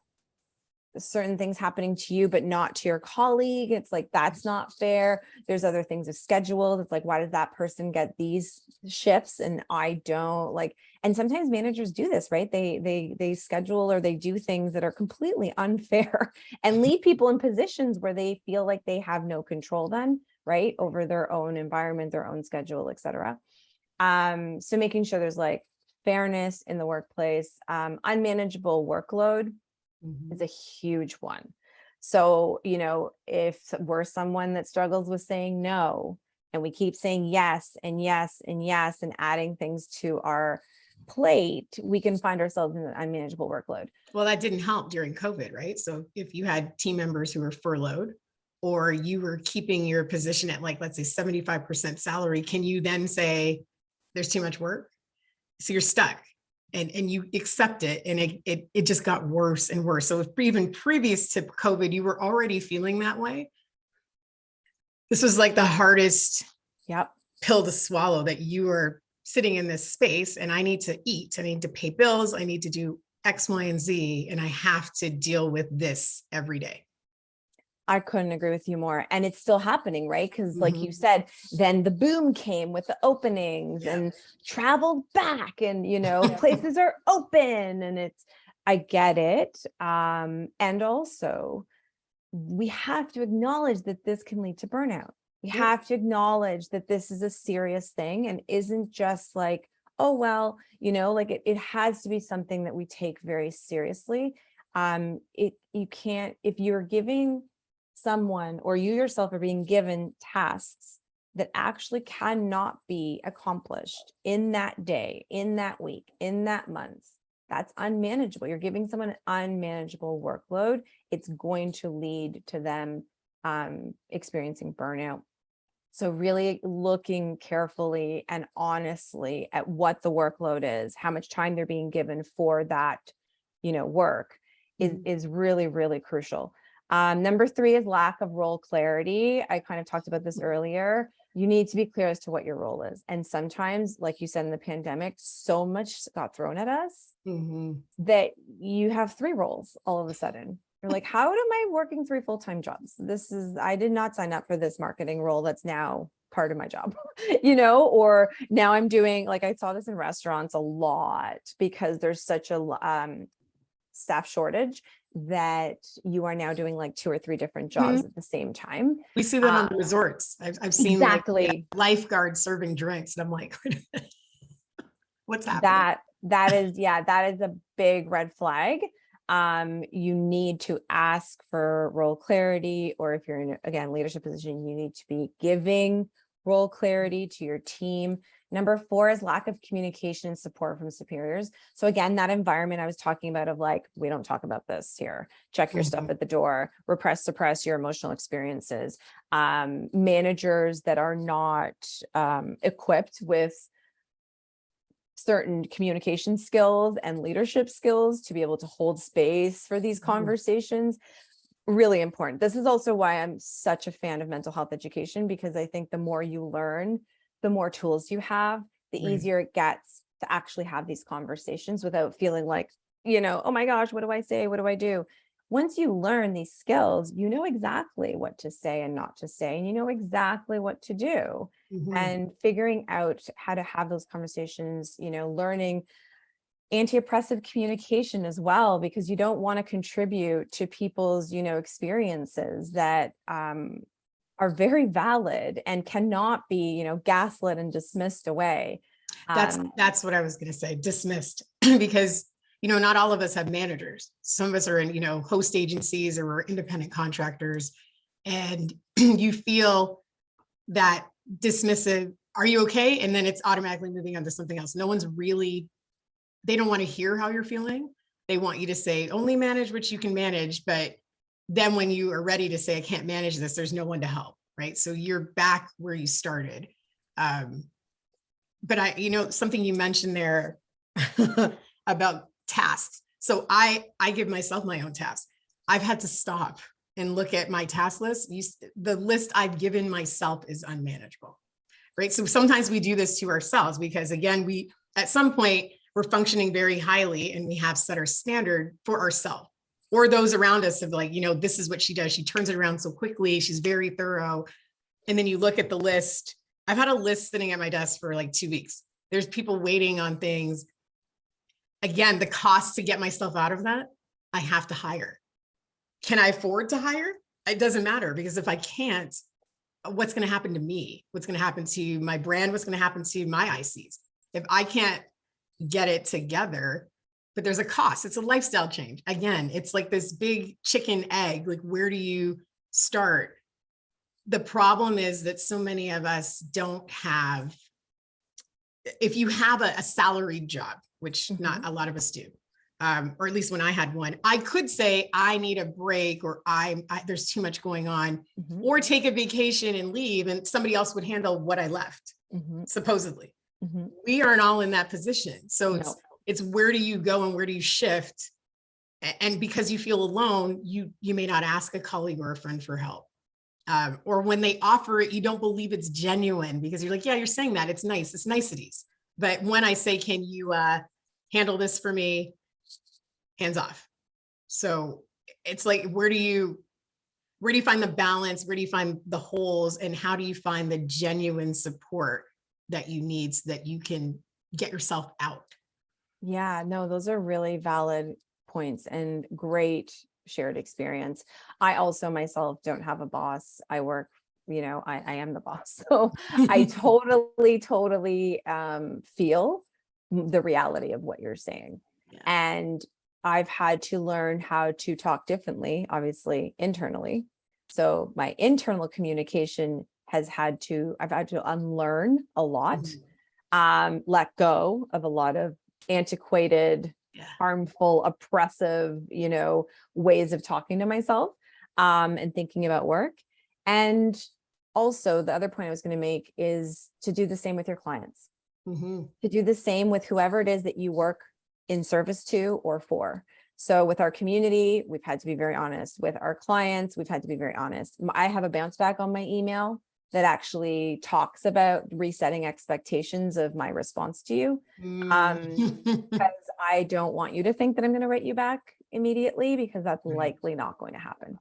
certain things happening to you, but not to your colleague. It's like, that's not fair. There's other things of schedule. It's like, why does that person get these shifts and I don't? Like, and sometimes managers do this, right? They schedule or they do things that are completely unfair and leave people in positions where they feel like they have no control then, right? Over their own environment, their own schedule, et cetera. So making sure there's like fairness in the workplace, unmanageable workload is Mhm. a huge one. So, if we're someone that struggles with saying no, and we keep saying yes and yes and yes and adding things to our plate, we can find ourselves in an unmanageable workload. Well, that didn't help during COVID, right? So if you had team members who were furloughed, or you were keeping your position at, like, let's say 75% salary, can you then say there's too much work? So you're stuck, and you accept it, and it just got worse and worse. So if even previous to COVID, you were already feeling that way, this was like the hardest Yep. pill to swallow, that you are sitting in this space and I need to eat, I need to pay bills, I need to do X, Y, and Z, and I have to deal with this every day. I couldn't agree with you more. And it's still happening, right? Because, like you Mhm. said, then the boom came with the openings Yeah. and traveled back, and, places are open, and I get it. And also, we have to acknowledge that this can lead to burnout. We Yep. have to acknowledge that this is a serious thing and isn't just like, oh, well, like it has to be something that we take very seriously. You can't, if you're giving someone or you yourself are being given tasks that actually cannot be accomplished in that day, in that week, in that month, that's unmanageable. You're giving someone an unmanageable workload. It's going to lead to them experiencing burnout. So really looking carefully and honestly at what the workload is, how much time they're being given for that, work Mhm. is really, really crucial. Number 3 is lack of role clarity. I kind of talked about this earlier. You need to be clear as to what your role is. And sometimes, like you said, in the pandemic, so much got thrown at us that you have 3 roles all of a sudden. You're like, how am I working 3 full-time jobs? I did not sign up for this marketing role that's now part of my job, or now I'm doing, like, I saw this in restaurants a lot because there's such a staff shortage that you are now doing like 2 or 3 different jobs at the same time. We see that on the resorts. I've seen exactly lifeguards serving drinks, and I'm like, what's happening? That is a big red flag. You need to ask for role clarity, or if you're in, again, leadership position, you need to be giving role clarity to your team. Number 4 is lack of communication and support from superiors. So again, that environment I was talking about of like, we don't talk about this here. Check your stuff at the door, suppress your emotional experiences. Managers that are not equipped with certain communication skills and leadership skills to be able to hold space for these conversations. Really important. This is also why I'm such a fan of mental health education, because I think the more you learn, the more tools you have, the easier it gets to actually have these conversations without feeling like, oh my gosh, what do I say? What do I do? Once you learn these skills, you know exactly what to say and not to say, and you know exactly what to do. And figuring out how to have those conversations, learning anti-oppressive communication as well, because you don't want to contribute to people's, experiences that are very valid and cannot be, gaslit and dismissed away. That's what I was going to say, dismissed, because, not all of us have managers. Some of us are in, host agencies, or we're independent contractors, and you feel that dismissive, are you okay? And then it's automatically moving on to something else. No one's really, they don't want to hear how you're feeling. They want you to say, only manage what you can manage. But then when you are ready to say, I can't manage this, there's no one to help, right? So you're back where you started. But something you mentioned there about tasks. So I give myself my own tasks. I've had to stop and look at my task list. The list I've given myself is unmanageable, right? So sometimes we do this to ourselves because, again, at some point, we're functioning very highly and we have set our standard for ourselves, or those around us of like, this is what she does. She turns it around so quickly. She's very thorough. And then you look at the list. I've had a list sitting at my desk for like 2 weeks. There's people waiting on things. Again, the cost to get myself out of that, I have to hire. Can I afford to hire? It doesn't matter, because if I can't, what's going to happen to me? What's going to happen to my brand? What's going to happen to my ICs? If I can't get it together, but there's a cost. It's a lifestyle change. Again, it's like this big chicken egg. Like, where do you start? The problem is that so many of us don't have, if you have a salaried job, which not a lot of us do, or at least when I had one, I could say I need a break, or there's too much going on, or take a vacation and leave, and somebody else would handle what I left, supposedly. We aren't all in that position. So it's where do you go and where do you shift? And because you feel alone, you may not ask a colleague or a friend for help. Or when they offer it, you don't believe it's genuine, because you're like, yeah, you're saying that. It's nice. It's niceties. But when I say, can you handle this for me? Hands off. So it's like, where do you find the balance? Where do you find the holes? And how do you find the genuine support that you need so that you can get yourself out? Yeah, no, those are really valid points and great shared experience. I also myself don't have a boss. I work, I am the boss. So I totally feel the reality of what you're saying. Yeah. And I've had to learn how to talk differently, obviously, internally. So my internal communication I've had to unlearn a lot, let go of a lot of antiquated, harmful, oppressive, ways of talking to myself, and thinking about work. And also the other point I was going to make is to do the same with your clients, to do the same with whoever it is that you work in service to or for. So with our community, we've had to be very honest. With our clients, we've had to be very honest. I have a bounce back on my email that actually talks about resetting expectations of my response to you. Because I don't want you to think that I'm going to write you back immediately, because that's likely not going to happen.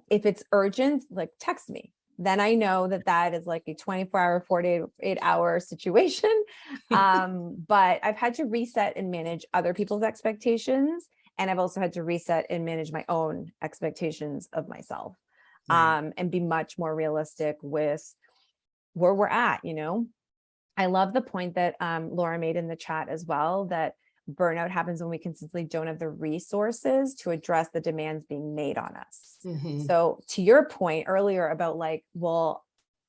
If it's urgent, like text me, then I know that that is like a 24-hour, 48-hour situation. But I've had to reset and manage other people's expectations. And I've also had to reset and manage my own expectations of myself, and be much more realistic with where we're at. I love the point that Laura made in the chat as well, that burnout happens when we consistently don't have the resources to address the demands being made on us. So to your point earlier about like, well,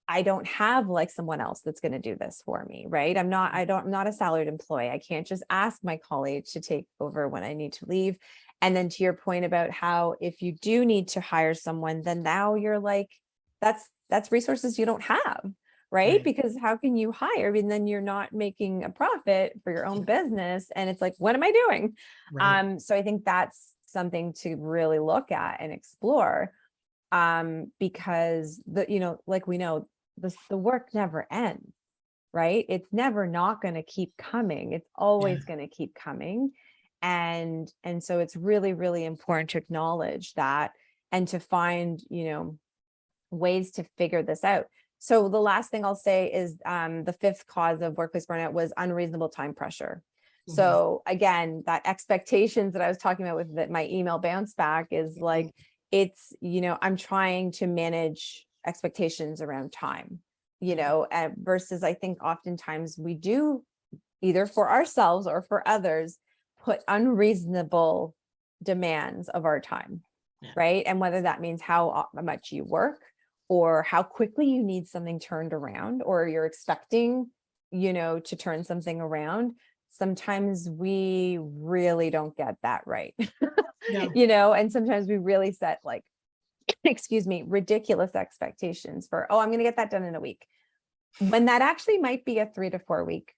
I don't have like someone else that's going to do this for me, right? I'm not a salaried employee. I can't just ask my colleague to take over when I need to leave. And then to your point about how if you do need to hire someone, then now you're like, that's resources you don't have. Right? Because how can you hire? I mean, then you're not making a profit for your own business. And it's like, what am I doing? So I think that's something to really look at and explore, because like we know, the work never ends, right? It's never not going to keep coming. It's always going to keep coming. And so it's really, really important to acknowledge that and to find, ways to figure this out. So the last thing I'll say is the fifth cause of workplace burnout was unreasonable time pressure. So again, that expectations that I was talking about with my email bounce back is like, it's, I'm trying to manage expectations around time, versus I think oftentimes we do, either for ourselves or for others, put unreasonable demands of our time, right? And whether that means how much you work, or how quickly you need something turned around, or you're expecting, to turn something around. Sometimes we really don't get that right, and sometimes we really set like, ridiculous expectations for, oh, I'm going to get that done in a week, when that actually might be a 3 to 4 week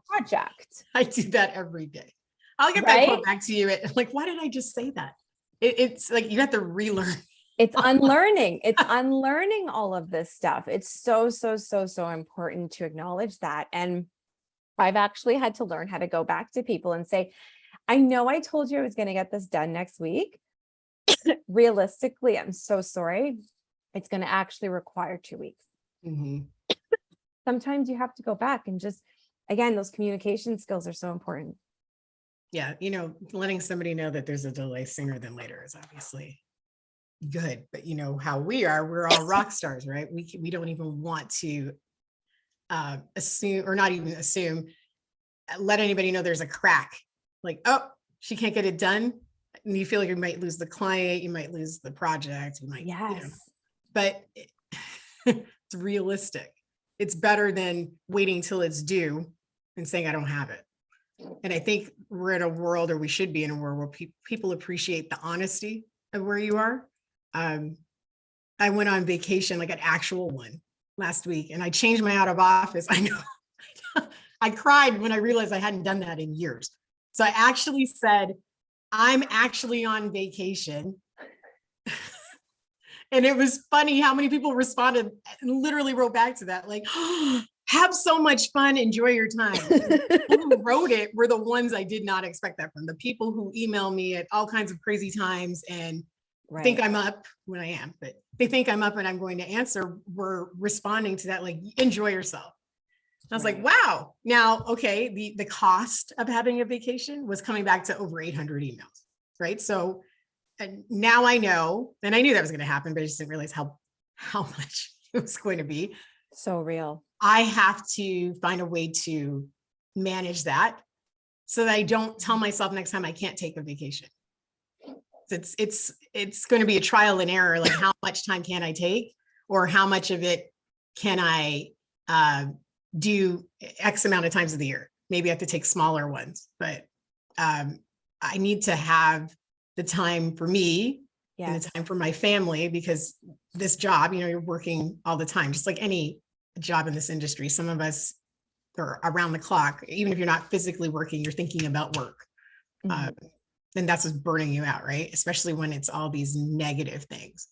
project. I do that every day. I'll get that quote back to you. Like, why did I just say that? It's like, you have to relearn. It's unlearning. It's unlearning all of this stuff. It's so important to acknowledge that. And I've actually had to learn how to go back to people and say, I know I told you I was going to get this done next week. Realistically, I'm so sorry. It's going to actually require 2 weeks. Sometimes you have to go back and just, again, those communication skills are so important. Yeah. Letting somebody know that there's a delay sooner than later is obviously good, but how we're all rock stars, right? We don't even want to assume, or not even assume, let anybody know there's a crack, like, oh, she can't get it done, and you feel like you might lose the client, you might lose the project, you might, but it's realistic. It's better than waiting till it's due and saying I don't have it. And I think we're in a world, or we should be in a world, where people appreciate the honesty of where you are. I went on vacation, like an actual one, last week, and I changed my out of office. I know I cried when I realized I hadn't done that in years. So I actually said, I'm actually on vacation. And it was funny how many people responded and literally wrote back to that, like, oh, have so much fun, enjoy your time. The people who wrote it were the ones I did not expect that from. The people who email me at all kinds of crazy times and think I'm up when I am, but they think I'm up and I'm going to answer, were responding to that, like, enjoy yourself. And I was like, wow. Now, okay, the cost of having a vacation was coming back to over 800 emails, right? So now I know, and I knew that was going to happen, but I just didn't realize how much it was going to be. So real. I have to find a way to manage that so that I don't tell myself next time I can't take a vacation. It's going to be a trial and error. Like, how much time can I take, or how much of it can I do X amount of times of the year? Maybe I have to take smaller ones, but I need to have the time for me and the time for my family, because this job, you're working all the time, just like any job in this industry. Some of us are around the clock. Even if you're not physically working, you're thinking about work. then that's what's burning you out, right? Especially when it's all these negative things.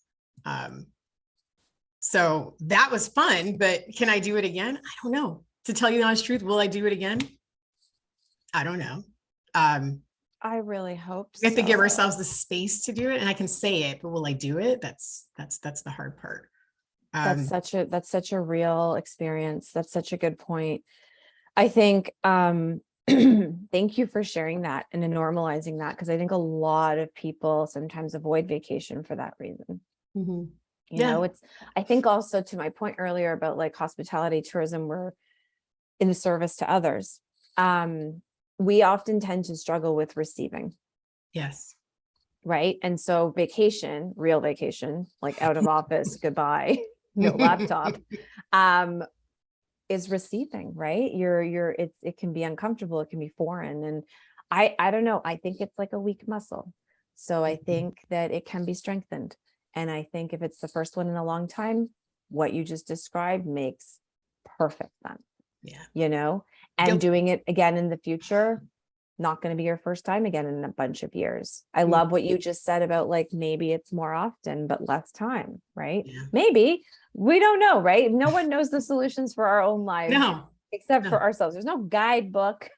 So that was fun, but can I do it again? I don't know. To tell you the honest truth, will I do it again? I don't know. I really hope We have to give so. ourselves the space to do it, and I can say it, but will I do it? That's the hard part. That's such a real experience. That's such a good point. I think thank you for sharing that and normalizing that, because I think a lot of people sometimes avoid vacation for that reason. Mhm. You know, I think also to my point earlier about like hospitality, tourism, we're in the service to others. We often tend to struggle with receiving. Yes. Right. And so vacation, real vacation, like out of office, goodbye, no laptop, is receiving, right? It can be uncomfortable, it can be foreign. And I don't know, I think it's like a weak muscle. So I think that it can be strengthened. And I think if it's the first one in a long time, what you just described makes perfect sense. Yeah. You know, and doing it again in the future, not going to be your first time again in a bunch of years. I love what you just said about like, maybe it's more often, but less time, right? Yeah. Maybe, we don't know, right? No one knows the solutions for our own lives except for ourselves. There's no guidebook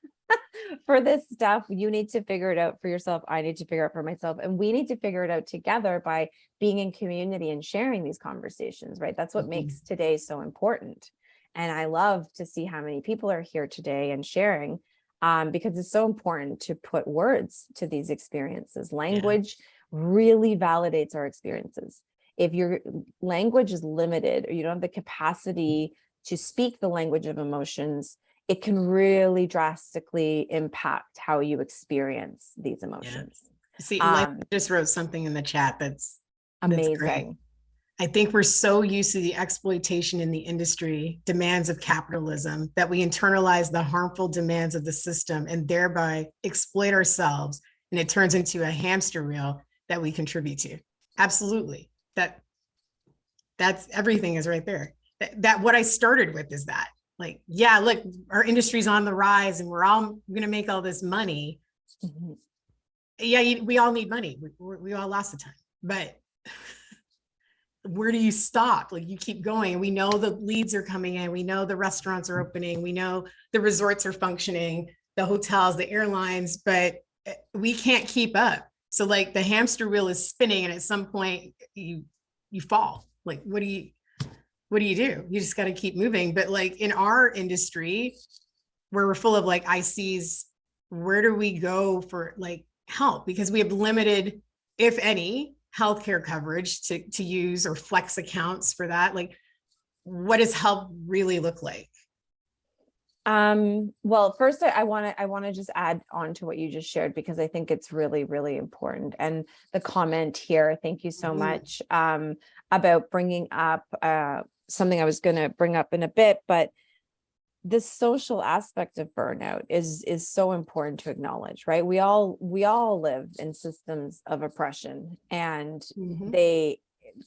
for this stuff. You need to figure it out for yourself. I need to figure it out for myself. And we need to figure it out together by being in community and sharing these conversations, right? That's what makes today so important. And I love to see how many people are here today and sharing, because it's so important to put words to these experiences. Language really validates our experiences. If your language is limited or you don't have the capacity to speak the language of emotions, it can really drastically impact how you experience these emotions. See, I just wrote something in the chat that's amazing. Great. I think we're so used to the exploitation in the industry demands of capitalism that we internalize the harmful demands of the system and thereby exploit ourselves. And it turns into a hamster wheel that we contribute to. Absolutely. That's everything is right there. That what I started with is that, like, yeah, look, our industry's on the rise and we're all going to make all this money. Yeah, we all need money. We all lost the time, but where do you stop? Like, you keep going, and we know the leads are coming in. We know the restaurants are opening. We know the resorts are functioning, the hotels, the airlines, but we can't keep up. So like the hamster wheel is spinning, and at some point you fall. Like, what do you do? You just got to keep moving. But like in our industry, where we're full of like ICs, where do we go for like help? Because we have limited, if any, healthcare coverage to use, or flex accounts for that. Like, what does help really look like? Well, first I want to just add on to what you just shared, because I think it's really, really important. And the comment here, thank you so much, about bringing up something I was going to bring up in a bit, but the social aspect of burnout is so important to acknowledge, right? We all live in systems of oppression, and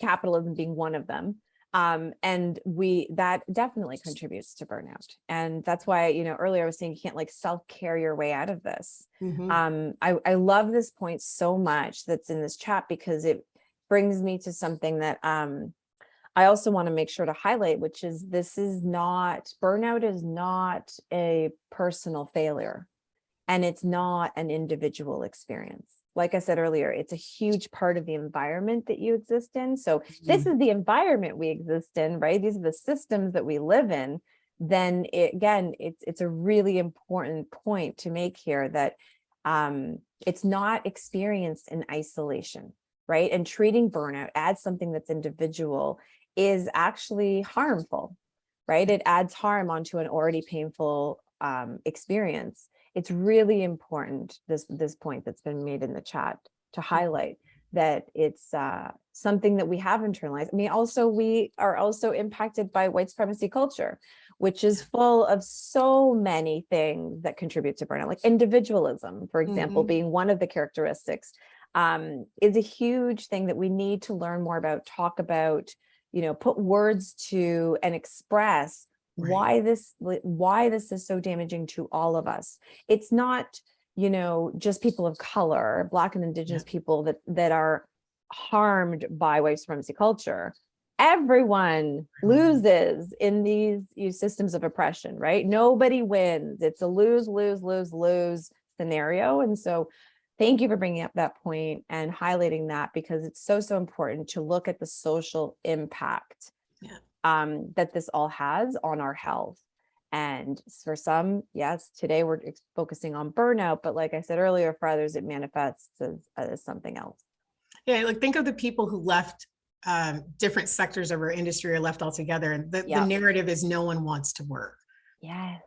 capitalism being one of them. And that definitely contributes to burnout. And that's why, earlier I was saying you can't like self-care your way out of this. I love this point so much that's in this chat, because it brings me to something that I also want to make sure to highlight, which is burnout is not a personal failure, and it's not an individual experience. Like I said earlier, it's a huge part of the environment that you exist in. So this is the environment we exist in, right? These are the systems that we live in. Then it's a really important point to make here that it's not experienced in isolation, right? And treating burnout as something that's individual is actually harmful, right? It adds harm onto an already painful experience. It's really important, this point that's been made in the chat, to highlight that it's something that we have internalized. I mean, also we are also impacted by white supremacy culture, which is full of so many things that contribute to burnout, like individualism, for example, being one of the characteristics, is a huge thing that we need to learn more about, talk about, put words to, and express why this is so damaging to all of us. It's not just people of color, Black and Indigenous people that are harmed by white supremacy culture. Everyone loses in these systems of oppression, right? Nobody wins. It's a lose, lose, lose, lose scenario. And so thank you for bringing up that point and highlighting that, because it's so, so important to look at the social impact that this all has on our health. And for some, yes, today we're focusing on burnout, but like I said earlier, for others, it manifests as something else. Yeah, like think of the people who left different sectors of our industry or left altogether. And the narrative is no one wants to work. Yes.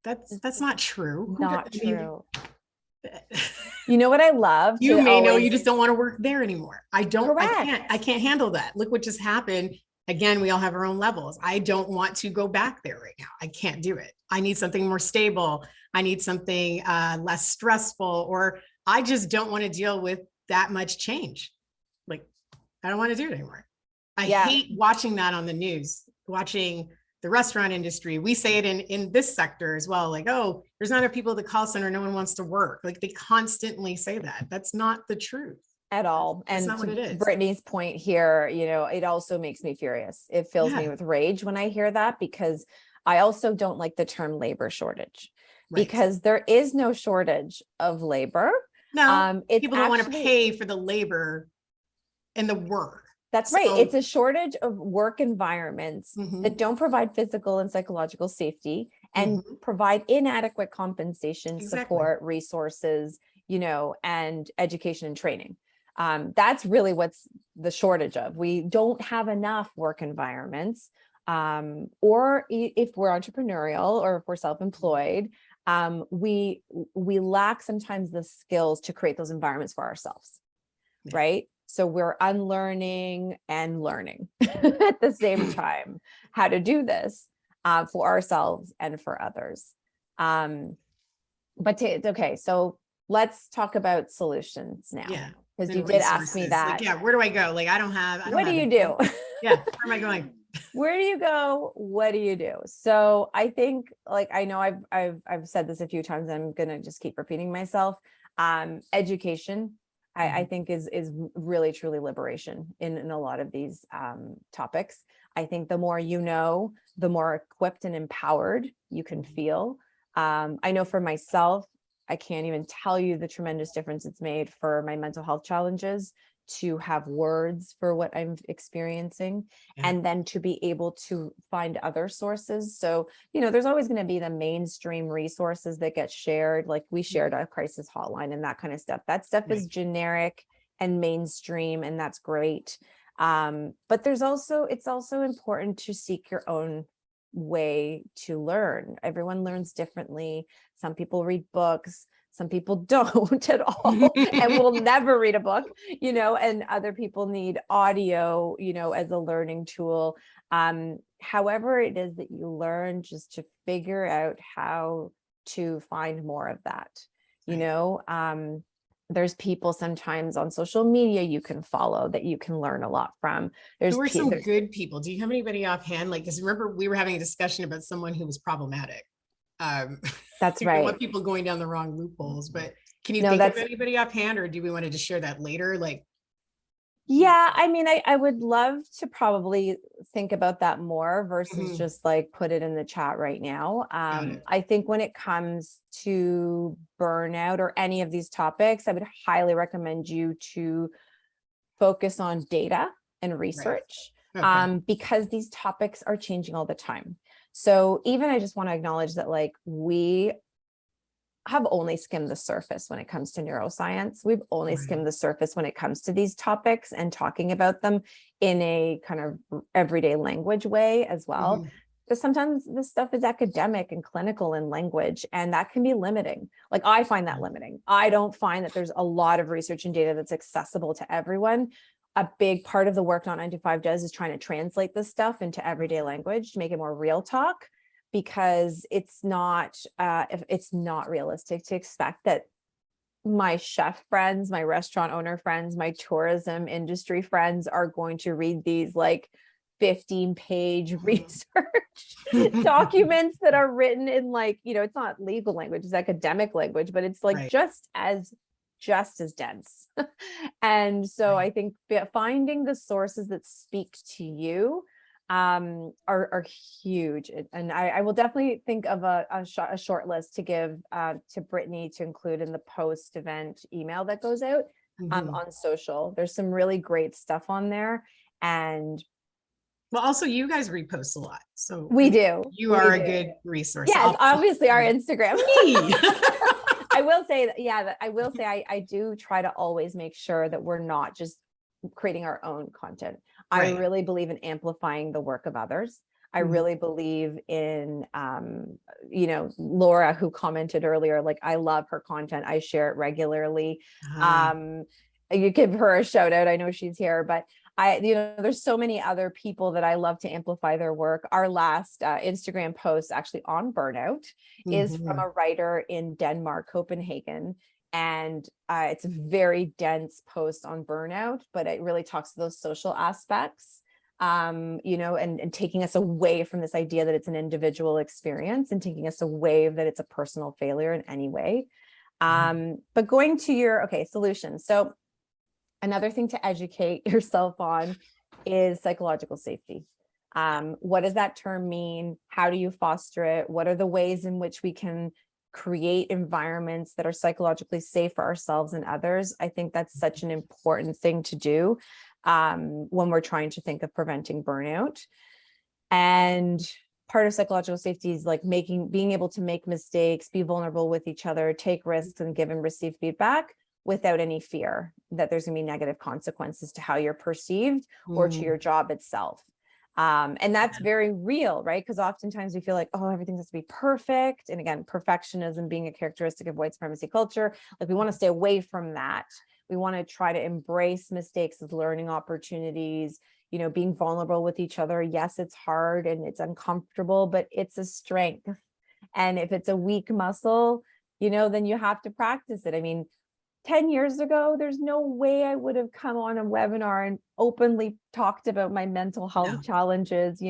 That's not true. Not true. You know what I love? You may know you just don't want to work there anymore. I can't handle that. Look what just happened. Again, we all have our own levels. I don't want to go back there right now. I can't do it. I need something more stable. I need something less stressful, or I just don't want to deal with that much change. Like, I don't want to do it anymore. I hate watching that on the news, watching the restaurant industry. We say it in this sector as well. Like, oh, there's not enough people at the call center. No one wants to work. Like, they constantly say that. That's not the truth. At all. That's and not what it is. Brittany's point here, it also makes me furious. It fills me with rage when I hear that, because I also don't like the term labor shortage, because there is no shortage of labor. No, people don't want to pay for the labor and the work. That's right. It's a shortage of work environments that don't provide physical and psychological safety and provide inadequate compensation, support, resources, and education and training. That's really what's the shortage of. We don't have enough work environments, or if we're entrepreneurial or if we're self-employed, we lack sometimes the skills to create those environments for ourselves, right? So we're unlearning and learning at the same time how to do this for ourselves and for others. Okay, so let's talk about solutions now. Yeah. Because you did ask me that. Like, where do I go? Like, what do you do? Where am I going? Where do you go? What do you do? So I think, like, I know I've said this a few times. I'm gonna just keep repeating myself. Education, I think is really truly liberation in a lot of these topics. I think the more you know, the more equipped and empowered you can feel. I know for myself, I can't even tell you the tremendous difference it's made for my mental health challenges to have words for what I'm experiencing, and then to be able to find other sources. So, there's always going to be the mainstream resources that get shared. Like we shared a crisis hotline and that kind of stuff. That stuff is generic and mainstream, and that's great. But it's also important to seek your own way to learn. Everyone learns differently. Some people read books, some people don't at all and will never read a book, and other people need audio, as a learning tool. However it is that you learn, just to figure out how to find more of that. There's people sometimes on social media you can follow that you can learn a lot from. There were some good people. Do you have anybody offhand? Like, because remember we were having a discussion about someone who was problematic. That's right. I want people going down the wrong loopholes, but can you think of anybody offhand, or do we want to just share that later? Like, yeah, I mean, I would love to probably think about that more versus just like put it in the chat right now. I think when it comes to burnout or any of these topics, I would highly recommend you to focus on data and research, because these topics are changing all the time. So even I just want to acknowledge that, like, we have only skimmed the surface when it comes to neuroscience. We've only skimmed the surface when it comes to these topics and talking about them in a kind of everyday language way as well. Because sometimes this stuff is academic and clinical in language, and that can be limiting. Like, I find that limiting. I don't find that there's a lot of research and data that's accessible to everyone. A big part of the work Not 9 to 5 does is trying to translate this stuff into everyday language to make it more real talk, because it's not realistic to expect that my chef friends, my restaurant owner friends, my tourism industry friends are going to read these like 15-page research documents that are written in like, it's not legal language, it's academic language, but it's like Right. just as dense. And so Right. I think finding the sources that speak to you are huge. And I will definitely think of a short list to give to Brittany to include in the post-event email that goes out on social. There's some really great stuff on there. And well, also you guys repost a lot. So we do. You are a good resource. Yes, obviously our Instagram. I will say that, I do try to always make sure that we're not just creating our own content. I really believe in amplifying the work of others. I really believe in, Laura, who commented earlier, like, I love her content. I share it regularly. You give her a shout out. I know she's here, but there's so many other people that I love to amplify their work. Our last Instagram post actually on burnout is from a writer in Denmark, Copenhagen. And it's a very dense post on burnout, but it really talks to those social aspects, and taking us away from this idea that it's an individual experience and taking us away that it's a personal failure in any way. But going to your, solutions. So another thing to educate yourself on is psychological safety. What does that term mean? How do you foster it? What are the ways in which we can create environments that are psychologically safe for ourselves and others? I think that's such an important thing to do when we're trying to think of preventing burnout. And part of psychological safety is like being able to make mistakes, be vulnerable with each other, take risks, and give and receive feedback without any fear that there's going to be negative consequences to how you're perceived or to your job itself. And that's very real, right? Because oftentimes we feel like, oh, everything has to be perfect. And again, perfectionism being a characteristic of white supremacy culture, like we want to stay away from that. We want to try to embrace mistakes as learning opportunities, being vulnerable with each other. Yes, it's hard and it's uncomfortable, but it's a strength. And if it's a weak muscle, then you have to practice it. I mean, 10 years ago, there's no way I would have come on a webinar and openly talked about my mental health challenges,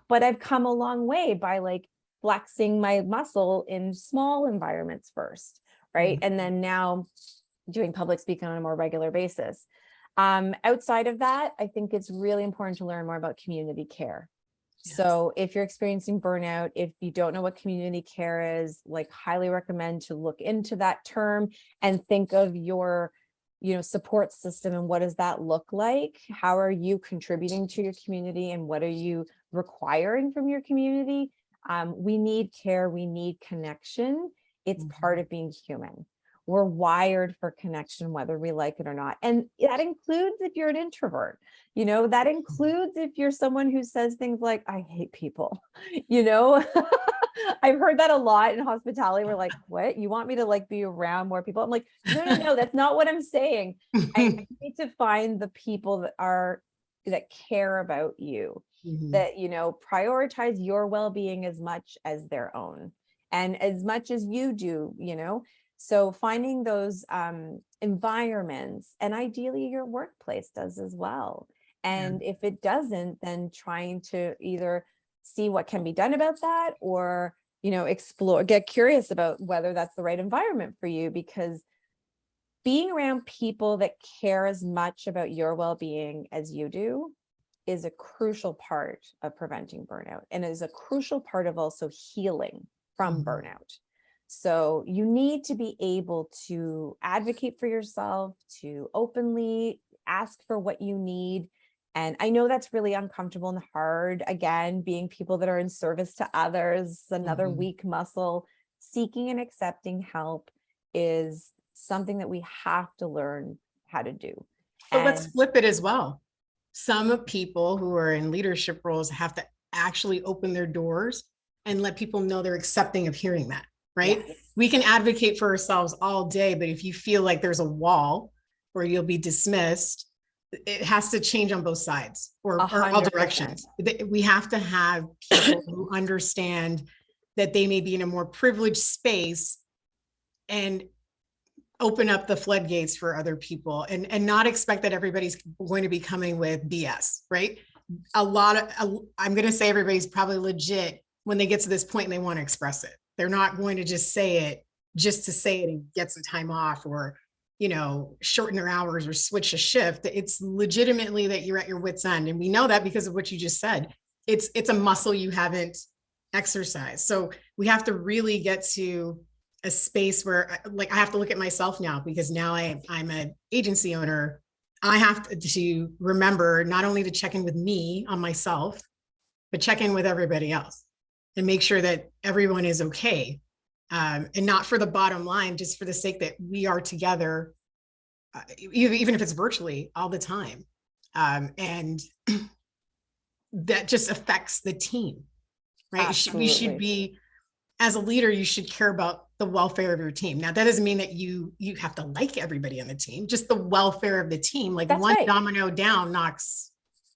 but I've come a long way by like flexing my muscle in small environments first, right? And then now doing public speaking on a more regular basis. Outside of that, I think it's really important to learn more about community care. So if you're experiencing burnout, if you don't know what community care is, like highly recommend to look into that term and think of your, support system and what does that look like? How are you contributing to your community and what are you requiring from your community? We need care, we need connection. It's part of being human. We're wired for connection, whether we like it or not. And that includes if you're an introvert, that includes if you're someone who says things like, I hate people, I've heard that a lot in hospitality. We're like, what? You want me to like be around more people? I'm like, no, that's not what I'm saying. I need to find the people that care about you, that, prioritize your well-being as much as their own and as much as you do, So finding those environments, and ideally your workplace does as well. And if it doesn't, then trying to either see what can be done about that or, explore, get curious about whether that's the right environment for you, because being around people that care as much about your well-being as you do is a crucial part of preventing burnout and is a crucial part of also healing from burnout. So you need to be able to advocate for yourself, to openly ask for what you need. And I know that's really uncomfortable and hard. Again, being people that are in service to others, another weak muscle. Seeking and accepting help is something that we have to learn how to do. But let's flip it as well. Some people who are in leadership roles have to actually open their doors and let people know they're accepting of hearing that. Right? Yes. We can advocate for ourselves all day, but if you feel like there's a wall or you'll be dismissed, it has to change on both sides or all directions. We have to have people who understand that they may be in a more privileged space and open up the floodgates for other people and not expect that everybody's going to be coming with BS, right? I'm going to say everybody's probably legit when they get to this point and they want to express it. They're not going to just say it just to say it and get some time off, or, shorten their hours or switch a shift. It's legitimately that you're at your wit's end. And we know that because of what you just said. It's a muscle you haven't exercised. So we have to really get to a space where, like, I have to look at myself now, because now I'm an agency owner. I have to remember not only to check in with me on myself, but check in with everybody else and make sure that everyone is okay. And not for the bottom line, just for the sake that we are together, even if it's virtually, all the time. And that just affects the team, right? We should be, as a leader, you should care about the welfare of your team. Now, that doesn't mean that you have to like everybody on the team, just the welfare of the team. Like, That's one right. domino down knocks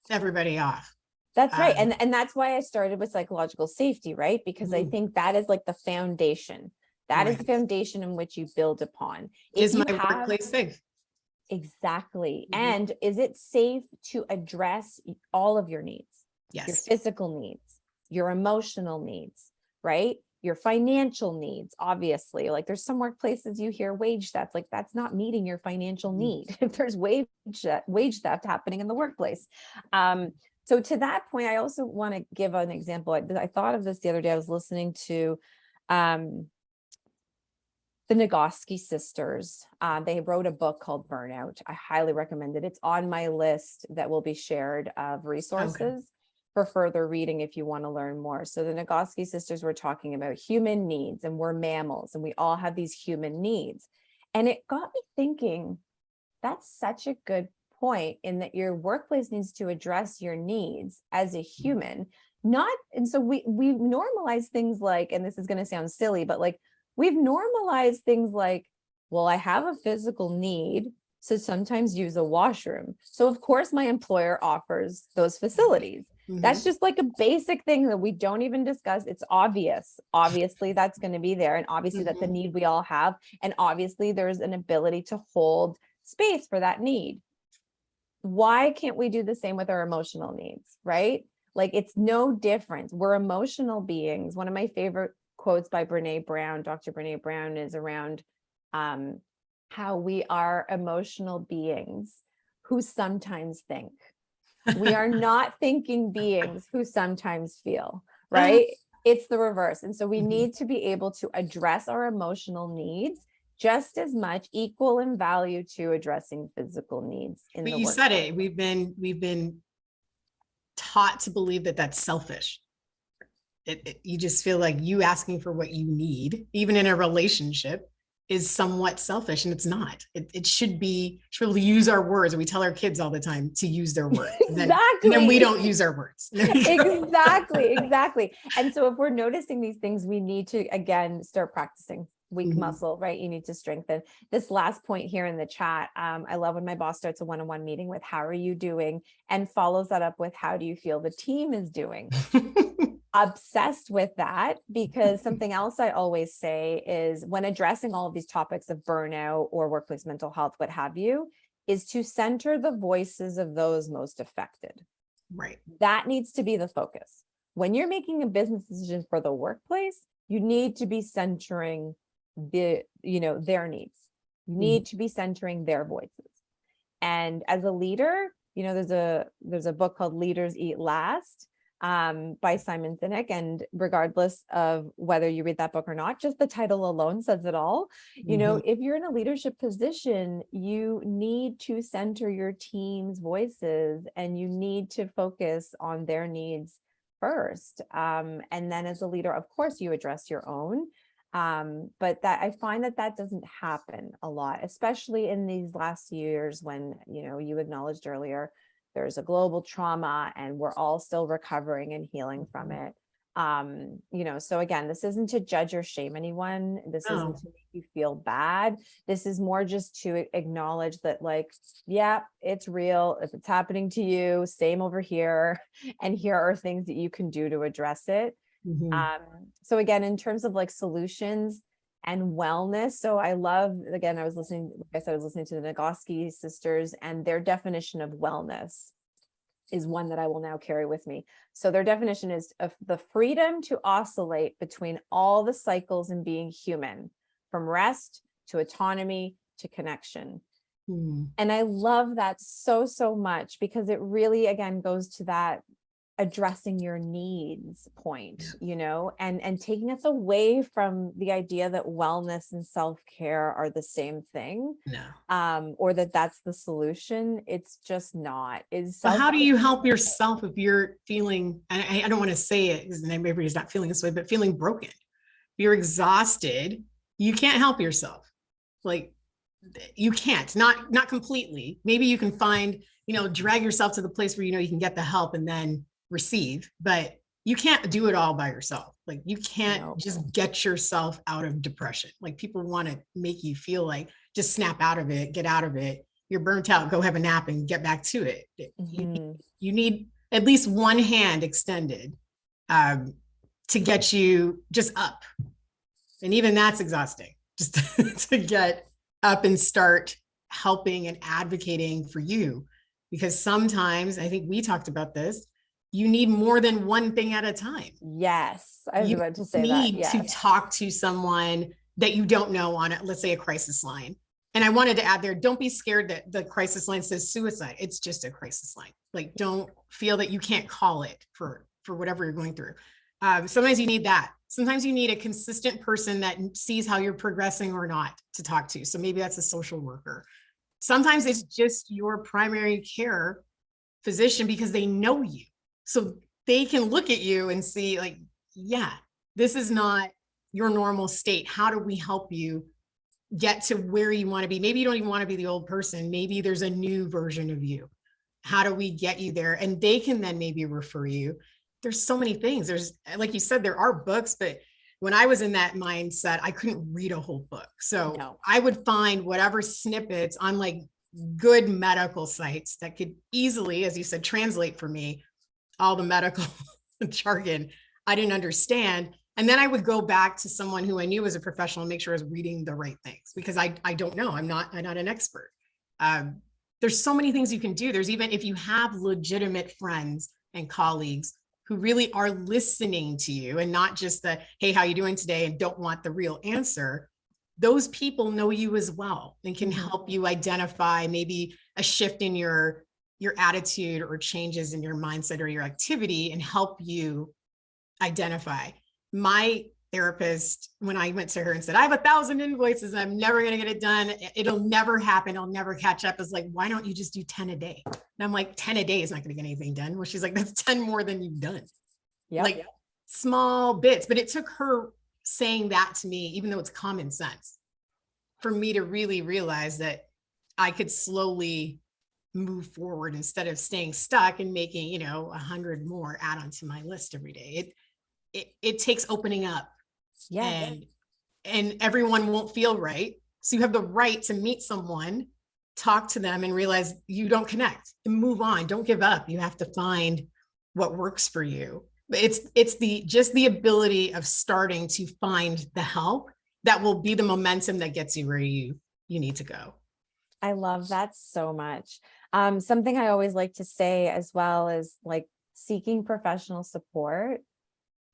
everybody off. That's right. And that's why I started with psychological safety, right? Because I think that is like the foundation. That is the foundation in which you build upon. Is my workplace safe? Exactly. And is it safe to address all of your needs? Yes. Your physical needs, your emotional needs, right? Your financial needs, obviously. Like, there's some workplaces you hear wage theft, like that's not meeting your financial need. If there's wage theft happening in the workplace. So to that point, I also want to give an example. I thought of this the other day. I was listening to the Nagoski Sisters. They wrote a book called Burnout. I highly recommend it. It's on my list that will be shared of resources for further reading if you want to learn more. So the Nagoski Sisters were talking about human needs, and we're mammals and we all have these human needs. And it got me thinking, that's such a good point, in that your workplace needs to address your needs as a human, and so we normalize things like, and this is going to sound silly, but like, we've normalized things like, well, I have a physical need, so sometimes use a washroom. So of course my employer offers those facilities. That's just like a basic thing that we don't even discuss. It's obvious. Obviously that's going to be there. And obviously that's a need we all have. And obviously there's an ability to hold space for that need. Why can't we do the same with our emotional needs, right? Like, it's no different. We're emotional beings. One of my favorite quotes by Brene Brown, Dr. Brene Brown, is around how we are emotional beings who sometimes think. We are not thinking beings who sometimes feel, right? It's the reverse. And so we need to be able to address our emotional needs just as much, equal in value to addressing physical needs in the workplace. You said it. We've been taught to believe that that's selfish. You just feel like you asking for what you need, even in a relationship, is somewhat selfish, and it's not. It should be. Should use our words. We tell our kids all the time to use their words. Exactly. And then we don't use our words. Exactly. And so if we're noticing these things, we need to, again, start practicing. Weak muscle, right? You need to strengthen. This last point here in the chat, I love when my boss starts a one-on-one meeting with "How are you doing?" and follows that up with "How do you feel the team is doing?" Obsessed with that, because something else I always say is, when addressing all of these topics of burnout or workplace mental health, what have you, is to center the voices of those most affected. Right. That needs to be the focus. When you're making a business decision for the workplace, you need to be centering their needs. You need to be centering their voices. And as a leader, there's a book called Leaders Eat Last by Simon Sinek. And regardless of whether you read that book or not, just the title alone says it all. If you're in a leadership position, you need to center your team's voices, and you need to focus on their needs first. And then as a leader, of course, you address your own. But that I find that doesn't happen a lot, especially in these last years when, you acknowledged earlier, there's a global trauma and we're all still recovering and healing from it. So again, this isn't to judge or shame anyone. This isn't to make you feel bad. This is more just to acknowledge that, like, yeah, it's real. If it's happening to you, same over here. And here are things that you can do to address it. So again, in terms of like solutions and wellness, so I love, again, I was listening to the Nagoski Sisters, and their definition of wellness is one that I will now carry with me. So their definition is of the freedom to oscillate between all the cycles in being human, from rest to autonomy to connection. And I love that so, so much, because it really, again, goes to that addressing your needs point, you know, and taking us away from the idea that wellness and self-care are the same thing. No. Or that's the solution. It's just not. So how do you help yourself if you're feeling, I don't want to say it because everybody's not feeling this way, but feeling broken? If you're exhausted, you can't help yourself. Like, you can't, not completely. Maybe you can find, drag yourself to the place where you can get the help and then receive, but you can't do it all by yourself. Like, you can't just get yourself out of depression. Like, people want to make you feel like just snap out of it, get out of it. You're burnt out, go have a nap and get back to it. You need at least one hand extended to get you just up. And even that's exhausting, just to get up and start helping and advocating for you. Because sometimes, I think we talked about this, you need more than one thing at a time. Yes, I was about to say that. You need to talk to someone that you don't know on, let's say, a crisis line. And I wanted to add there, don't be scared that the crisis line says suicide. It's just a crisis line. Like, don't feel that you can't call it for whatever you're going through. Sometimes you need that. Sometimes you need a consistent person that sees how you're progressing or not to talk to. So maybe that's a social worker. Sometimes it's just your primary care physician, because they know you. So they can look at you and see, like, yeah, this is not your normal state. How do we help you get to where you want to be? Maybe you don't even want to be the old person. Maybe there's a new version of you. How do we get you there? And they can then maybe refer you. There's so many things. There's, like you said, there are books, but when I was in that mindset, I couldn't read a whole book. So I would find whatever snippets on like good medical sites that could easily, as you said, translate for me all the medical jargon I didn't understand. And then I would go back to someone who I knew was a professional and make sure I was reading the right things, because I don't know. I'm not an expert. There's so many things you can do. There's even, if you have legitimate friends and colleagues who really are listening to you and not just the, hey, how you doing today, and don't want the real answer. Those people know you as well and can help you identify maybe a shift in your attitude or changes in your mindset or your activity, and help you identify. My therapist, when I went to her and said, I have 1,000 invoices and I'm never going to get it done, it'll never happen, I'll never catch up, is like, why don't you just do 10 a day? And I'm like, 10 a day is not going to get anything done. Well, she's like, that's 10 more than you've done. Small bits. But it took her saying that to me, even though it's common sense, for me to really realize that I could slowly move forward instead of staying stuck and making, 100 more add on to my list every day. It takes opening up. And everyone won't feel right. So you have the right to meet someone, talk to them, and realize you don't connect, and move on. Don't give up. You have to find what works for you. But it's the ability of starting to find the help that will be the momentum that gets you where you need to go. I love that so much. Something I always like to say as well is, like, seeking professional support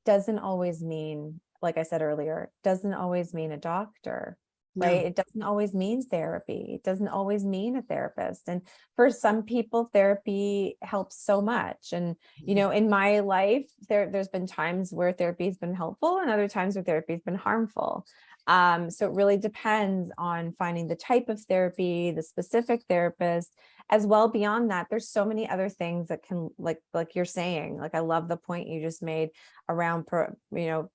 doesn't always mean, like I said earlier, doesn't always mean a doctor, right? It doesn't always mean therapy. It doesn't always mean a therapist. And for some people, therapy helps so much. And, in my life, there's been times where therapy has been helpful and other times where therapy has been harmful. So it really depends on finding the type of therapy, the specific therapist, as well. Beyond that, there's so many other things that can, like you're saying, like, I love the point you just made around,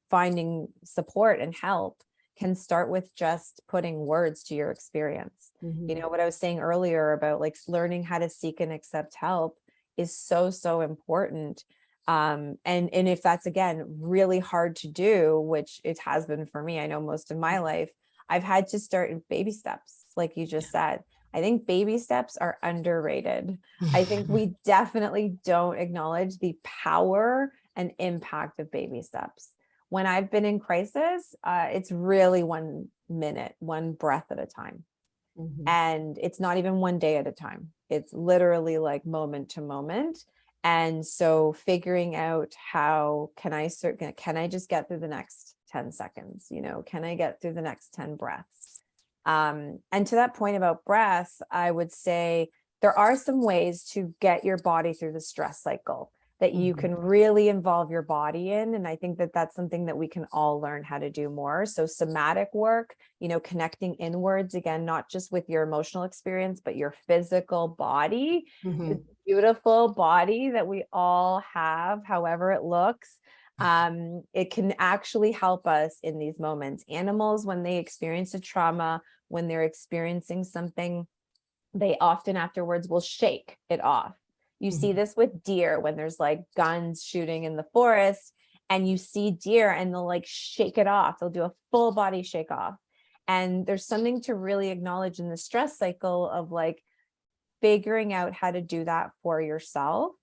finding support and help can start with just putting words to your experience. What I was saying earlier about, like, learning how to seek and accept help is so, so important. And if that's, again, really hard to do, which it has been for me, I know most of my life, I've had to start in baby steps, like you just said. I think baby steps are underrated. I think we definitely don't acknowledge the power and impact of baby steps. When I've been in crisis, it's really 1 minute, one breath at a time. And it's not even one day at a time. It's literally like moment to moment. And so figuring out how can I just get through the next 10 seconds, can I get through the next 10 breaths? And to that point about breath, I would say there are some ways to get your body through the stress cycle that you can really involve your body in. And I think that that's something that we can all learn how to do more. So somatic work, connecting inwards, again, not just with your emotional experience, but your physical body, this beautiful body that we all have, however it looks. It can actually help us in these moments. Animals, when they experience a trauma, when they're experiencing something, they often afterwards will shake it off. You see this with deer when there's like guns shooting in the forest, and you see deer and they'll like shake it off. They'll do a full body shake off. And there's something to really acknowledge in the stress cycle of like figuring out how to do that for yourself.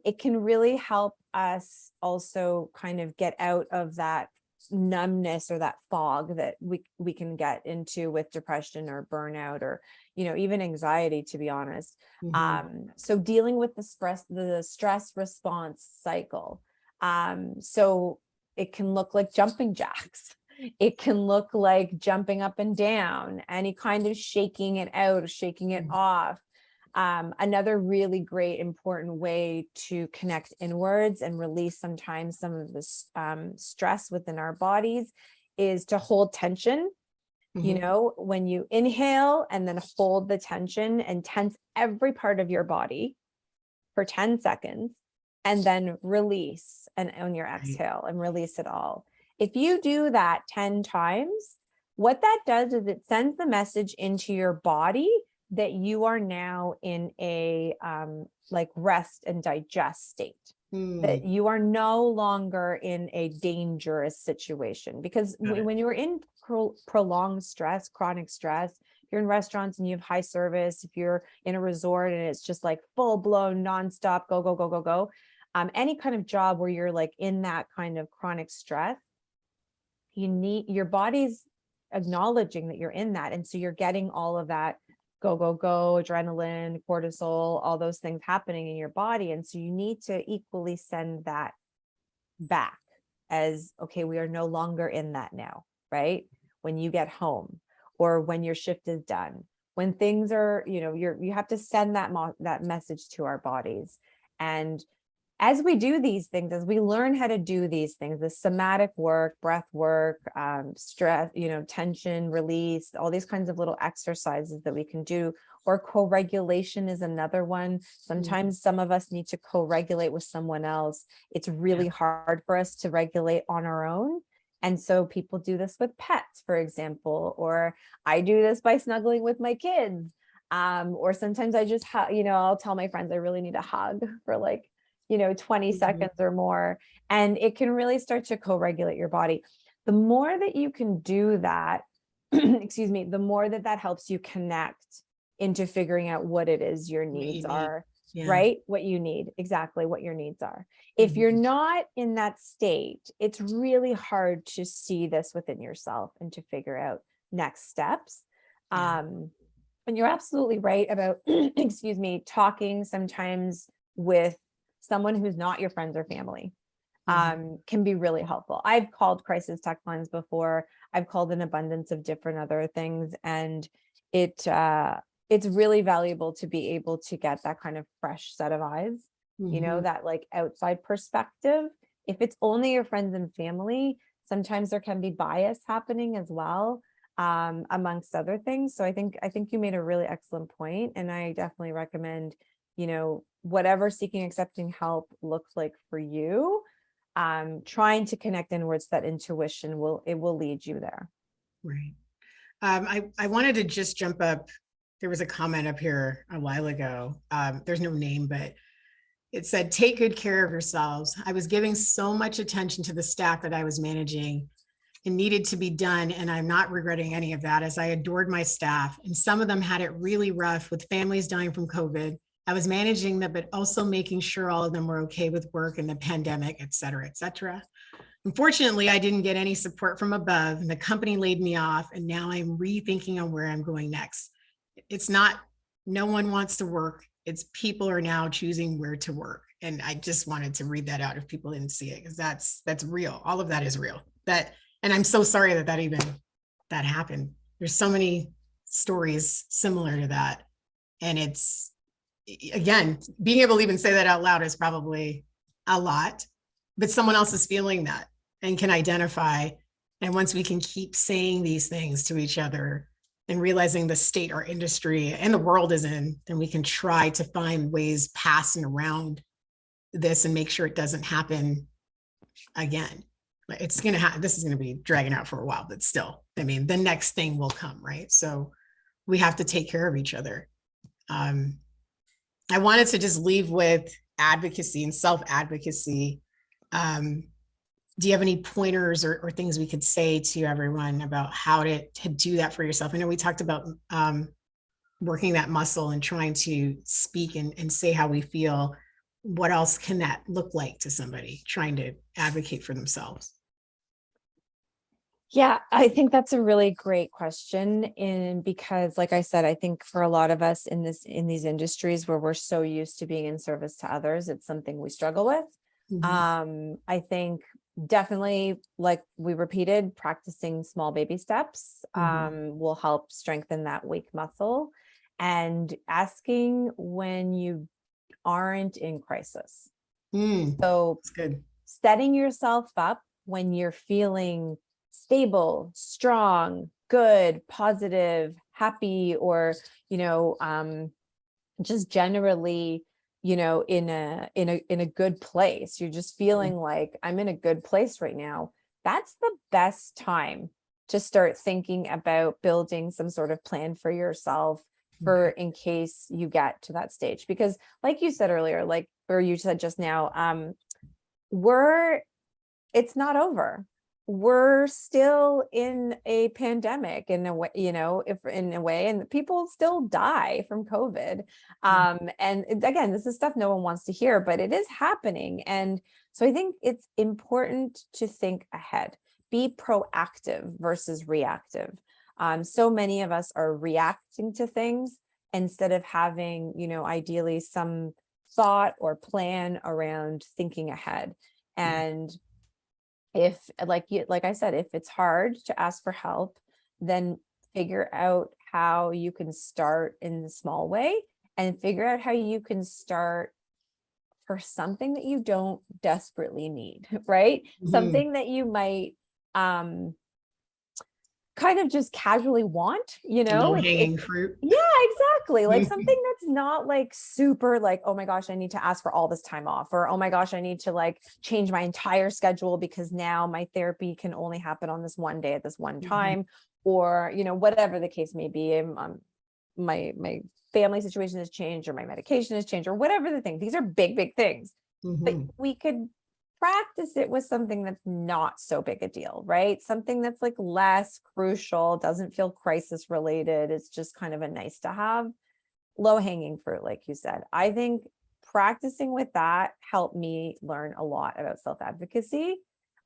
It can really help us also kind of get out of that numbness or that fog that we can get into with depression or burnout or even anxiety, to be honest. So dealing with the stress response cycle, so it can look like jumping jacks, it can look like jumping up and down, any kind of shaking it out, shaking it off. Another really great important way to connect inwards and release sometimes some of this stress within our bodies is to hold tension. When you inhale and then hold the tension and tense every part of your body for 10 seconds and then release and on your exhale and release it all. If you do that 10 times, what that does is it sends the message into your body that you are now in a like rest and digest state, that you are no longer in a dangerous situation. Because when you're in prolonged stress, chronic stress, if you're in restaurants and you have high service, if you're in a resort and it's just like full blown nonstop, go, go, go, go, go, any kind of job where you're like in that kind of chronic stress, your body's acknowledging that you're in that. And so you're getting all of that go, go, go, adrenaline, cortisol, all those things happening in your body. And so you need to equally send that back as, okay, we are no longer in that now, right? When you get home or when your shift is done, when things are, you have to send that message to our bodies. And as we do these things, as we learn how to do these things, the somatic work, breath work, stress, tension, release, all these kinds of little exercises that we can do, or co-regulation is another one. Sometimes some of us need to co-regulate with someone else. It's really hard for us to regulate on our own. And so people do this with pets, for example, or I do this by snuggling with my kids. Or sometimes I just, I'll tell my friends I really need a hug for like, 20 seconds or more. And it can really start to co-regulate your body. The more that you can do that, the more that helps you connect into figuring out what it is your needs are, right? What you need, exactly what your needs are. If you're not in that state, it's really hard to see this within yourself and to figure out next steps. And you're absolutely right about, talking sometimes with someone who's not your friends or family can be really helpful. I've called crisis text lines before. I've called an abundance of different other things. And it's really valuable to be able to get that kind of fresh set of eyes, that like outside perspective. If it's only your friends and family, sometimes there can be bias happening as well, amongst other things. So I think you made a really excellent point, and I definitely recommend, whatever seeking, accepting help looks like for you, trying to connect inwards, that intuition will lead you there. Right. I wanted to just jump up. There was a comment up here a while ago. There's no name, but it said, take good care of yourselves. I was giving so much attention to the staff that I was managing and needed to be done. And I'm not regretting any of that, as I adored my staff. And some of them had it really rough with families dying from COVID. I was managing them, but also making sure all of them were okay with work and the pandemic, et cetera, et cetera. Unfortunately, I didn't get any support from above, and the company laid me off. And now I'm rethinking on where I'm going next. It's not, no one wants to work It's people are now choosing where to work. And I just wanted to read that out if people didn't see it, because that's real. All of that is real. And I'm so sorry that happened. There's so many stories similar to that. And it's, again, being able to even say that out loud is probably a lot, but someone else is feeling that and can identify. And once we can keep saying these things to each other and realizing the state our industry and the world is in, then we can try to find ways past and around this and make sure it doesn't happen again. It's going to happen. This is going to be dragging out for a while, but still, I mean, the next thing will come, right? So we have to take care of each other. I wanted to just leave with advocacy and self-advocacy. Do you have any pointers or things we could say to everyone about how to do that for yourself? I know we talked about working that muscle and trying to speak and say how we feel. What else can that look like to somebody trying to advocate for themselves? Yeah, I think that's a really great question. And because, like I said, I think for a lot of us in these industries where we're so used to being in service to others, it's something we struggle with. I think definitely, like we repeated, practicing small baby steps will help strengthen that weak muscle, and asking when you aren't in crisis. So That's good. setting yourself up when you're feeling stable, strong, good, positive, happy, or, just generally, in a good place. You're just feeling like I'm in a good place right now. That's the best time to start thinking about building some sort of plan for yourself for in case you get to that stage. Because like you said earlier, or you said just now, it's not over. We're still in a pandemic in a way, and people still die from COVID. And again, this is stuff no one wants to hear, but it is happening. And so I think it's important to think ahead, be proactive versus reactive. So many of us are reacting to things instead of having, ideally some thought or plan around thinking ahead. And if, like I said, if it's hard to ask for help, then figure out how you can start in the small way, and figure out how you can start for something that you don't desperately need, right? Something that you might kind of just casually want, Low-hanging fruit. Yeah, exactly. Like something that's not like super like, oh my gosh, I need to ask for all this time off, or oh my gosh, I need to like change my entire schedule because now my therapy can only happen on this one day at this one time, or, whatever the case may be. My family situation has changed, or my medication has changed, or whatever the thing. These are big, big things. But we could practice it with something that's not so big a deal, right? Something that's like less crucial, doesn't feel crisis related. It's just kind of a nice to have, low hanging fruit, like you said. I think practicing with that helped me learn a lot about self-advocacy.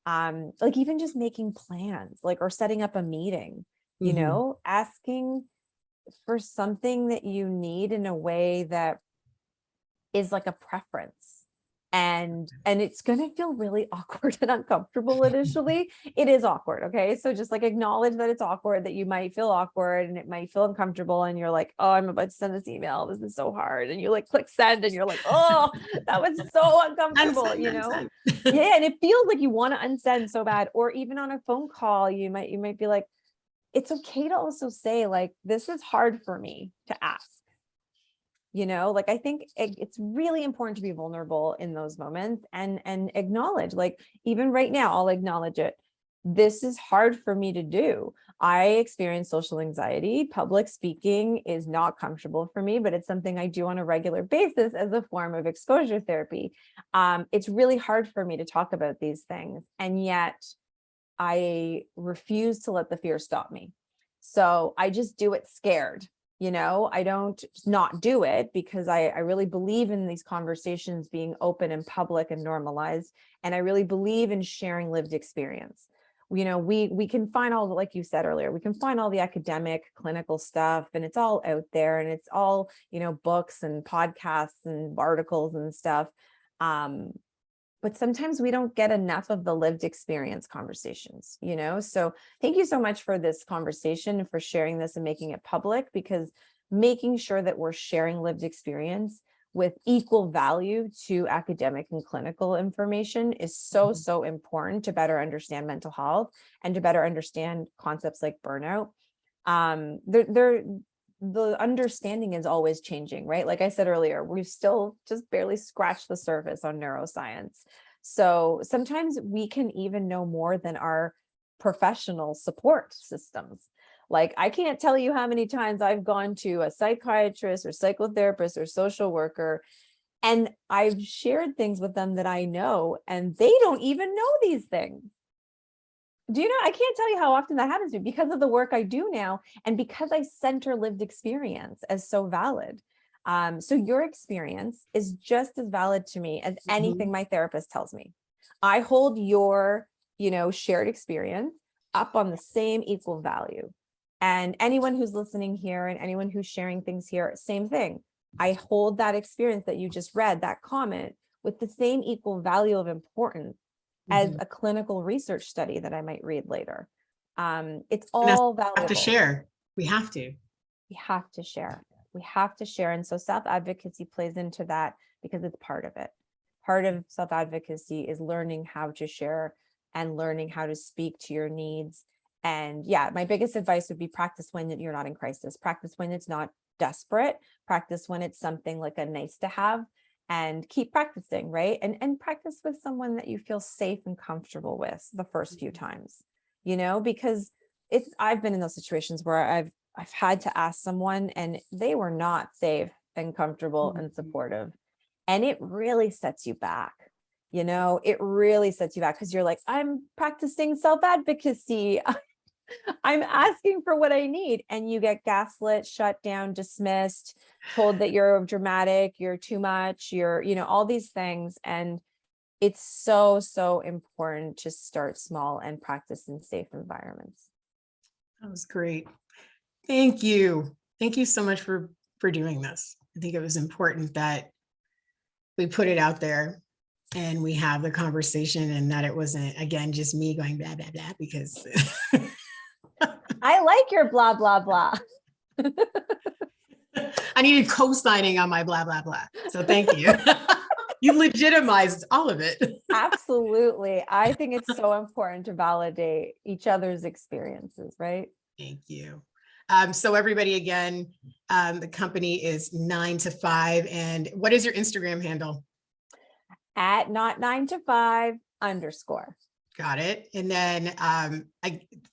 Like even just making plans, or setting up a meeting, asking for something that you need in a way that is like a preference. And it's going to feel really awkward and uncomfortable initially. It is awkward. Okay. So just like acknowledge that it's awkward, that you might feel awkward and it might feel uncomfortable. And you're like, oh, I'm about to send this email. This is so hard. And you like click send and you're like, oh, that was so uncomfortable, Unsend. Yeah. And it feels like you want to unsend so bad. Or even on a phone call, you might be like, it's okay to also say like, this is hard for me to ask. I think it's really important to be vulnerable in those moments and acknowledge, like, even right now, I'll acknowledge it. This is hard for me to do. I experience social anxiety. Public speaking is not comfortable for me, but it's something I do on a regular basis as a form of exposure therapy. It's really hard for me to talk about these things. And yet I refuse to let the fear stop me. So I just do it scared. I don't not do it because I really believe in these conversations being open and public and normalized. And I really believe in sharing lived experience. we can find all the, like you said earlier, we can find all the academic clinical stuff, and it's all out there, and it's all, books and podcasts and articles and stuff. But sometimes we don't get enough of the lived experience conversations, So thank you so much for this conversation and for sharing this and making it public, because making sure that we're sharing lived experience with equal value to academic and clinical information is so important to better understand mental health and to better understand concepts like burnout. The understanding is always changing, right? Like I said earlier, we've still just barely scratched the surface on neuroscience. So sometimes we can even know more than our professional support systems. Like, I can't tell you how many times I've gone to a psychiatrist or psychotherapist or social worker, and I've shared things with them that I know, and they don't even know these things. Do you know? I can't tell you how often that happens to me because of the work I do now, and because I center lived experience as so valid. So your experience is just as valid to me as anything my therapist tells me. I hold your, shared experience up on the same equal value. And anyone who's listening here and anyone who's sharing things here, same thing. I hold that experience that you just read, that comment, with the same equal value of importance as a clinical research study that I might read later. It's all valuable. We have to share. We have to. We have to share. We have to share. And so self-advocacy plays into that because it's part of it. Part of self-advocacy is learning how to share and learning how to speak to your needs. And yeah, my biggest advice would be practice when you're not in crisis. Practice when it's not desperate. Practice when it's something like a nice to have, and keep practicing, right? And practice with someone that you feel safe and comfortable with the first few times, because I've been in those situations where I've had to ask someone and they were not safe and comfortable and supportive. And it really sets you back. It really sets you back because you're like, I'm practicing self-advocacy. I'm asking for what I need. And you get gaslit, shut down, dismissed, told that you're dramatic, you're too much, you're, all these things. And it's so important to start small and practice in safe environments. That was great. Thank you. Thank you so much for doing this. I think it was important that we put it out there and we have the conversation, and that it wasn't, again, just me going blah, blah, blah, because I like your blah, blah, blah. I needed co-signing on my blah, blah, blah. So thank you. You legitimized all of it. Absolutely. I think it's so important to validate each other's experiences, right? Thank you. So everybody, again, the company is 9 to 5. And what is your Instagram handle? At not 9 to 5 _. Got it. And then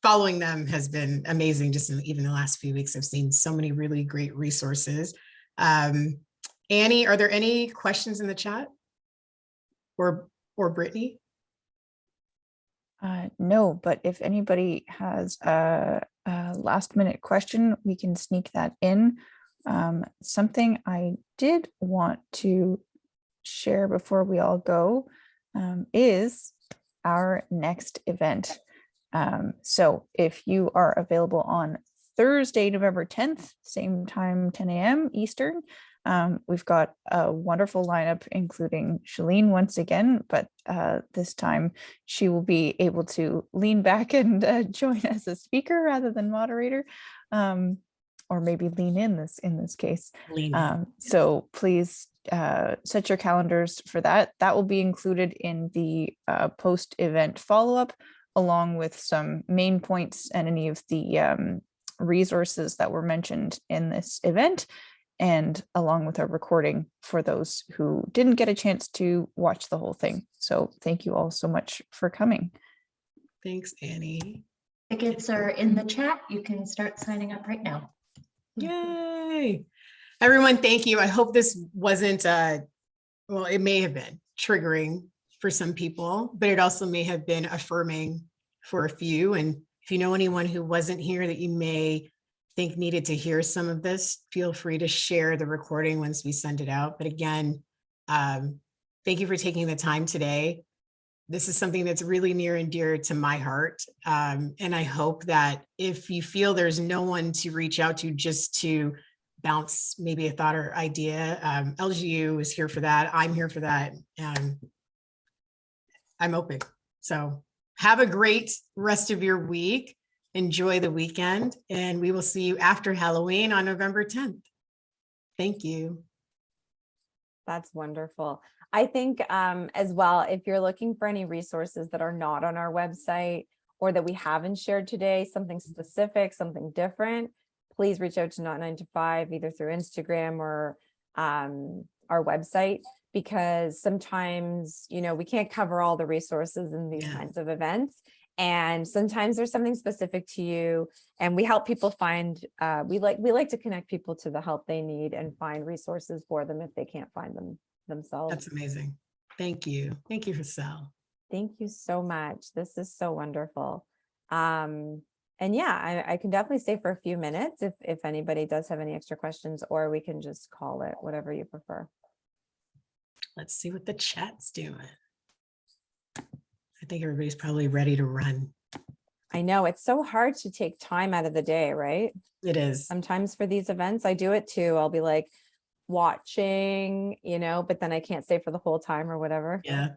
following them has been amazing. Just in even the last few weeks, I've seen so many really great resources. Annie, are there any questions in the chat? Or Brittany? No, but if anybody has a last minute question, we can sneak that in. Something I did want to share before we all go is our next event. So if you are available on Thursday, November 10th, same time, 10 a.m. Eastern, we've got a wonderful lineup, including Shalene once again, but this time she will be able to lean back and join as a speaker rather than moderator, or maybe lean in this case. So please set your calendars for that. That will be included in the post-event follow-up, along with some main points and any of the resources that were mentioned in this event, and along with a recording for those who didn't get a chance to watch the whole thing. So thank you all so much for coming. Thanks, Annie. Tickets are in the chat. You can start signing up right now. Yay. Everyone, thank you. I hope this wasn't, well, it may have been triggering for some people, but it also may have been affirming for a few. And if you know anyone who wasn't here that you may think needed to hear some of this, feel free to share the recording once we send it out. But again, thank you for taking the time today. This is something that's really near and dear to my heart. And I hope that if you feel there's no one to reach out to just to bounce maybe a thought or idea, LGU is here for that. I'm here for that. I'm open. So have a great rest of your week. Enjoy the weekend, and we will see you after Halloween on November 10th. Thank you. That's wonderful. I think as well, if you're looking for any resources that are not on our website or that we haven't shared today, something specific, something different, please reach out to Not 9 to 5, either through Instagram or our website, because sometimes, we can't cover all the resources in these kinds of events. And sometimes there's something specific to you, and we help people find, we like to connect people to the help they need and find resources for them if they can't find them themselves. That's amazing. Thank you. Thank you, Hassel. Thank you so much. This is so wonderful. And yeah, I can definitely stay for a few minutes if anybody does have any extra questions, or we can just call it, whatever you prefer. Let's see what the chat's doing. I think everybody's probably ready to run. I know it's so hard to take time out of the day, right? It is. Sometimes for these events, I do it too. I'll be like watching, but then I can't stay for the whole time or whatever. Yeah.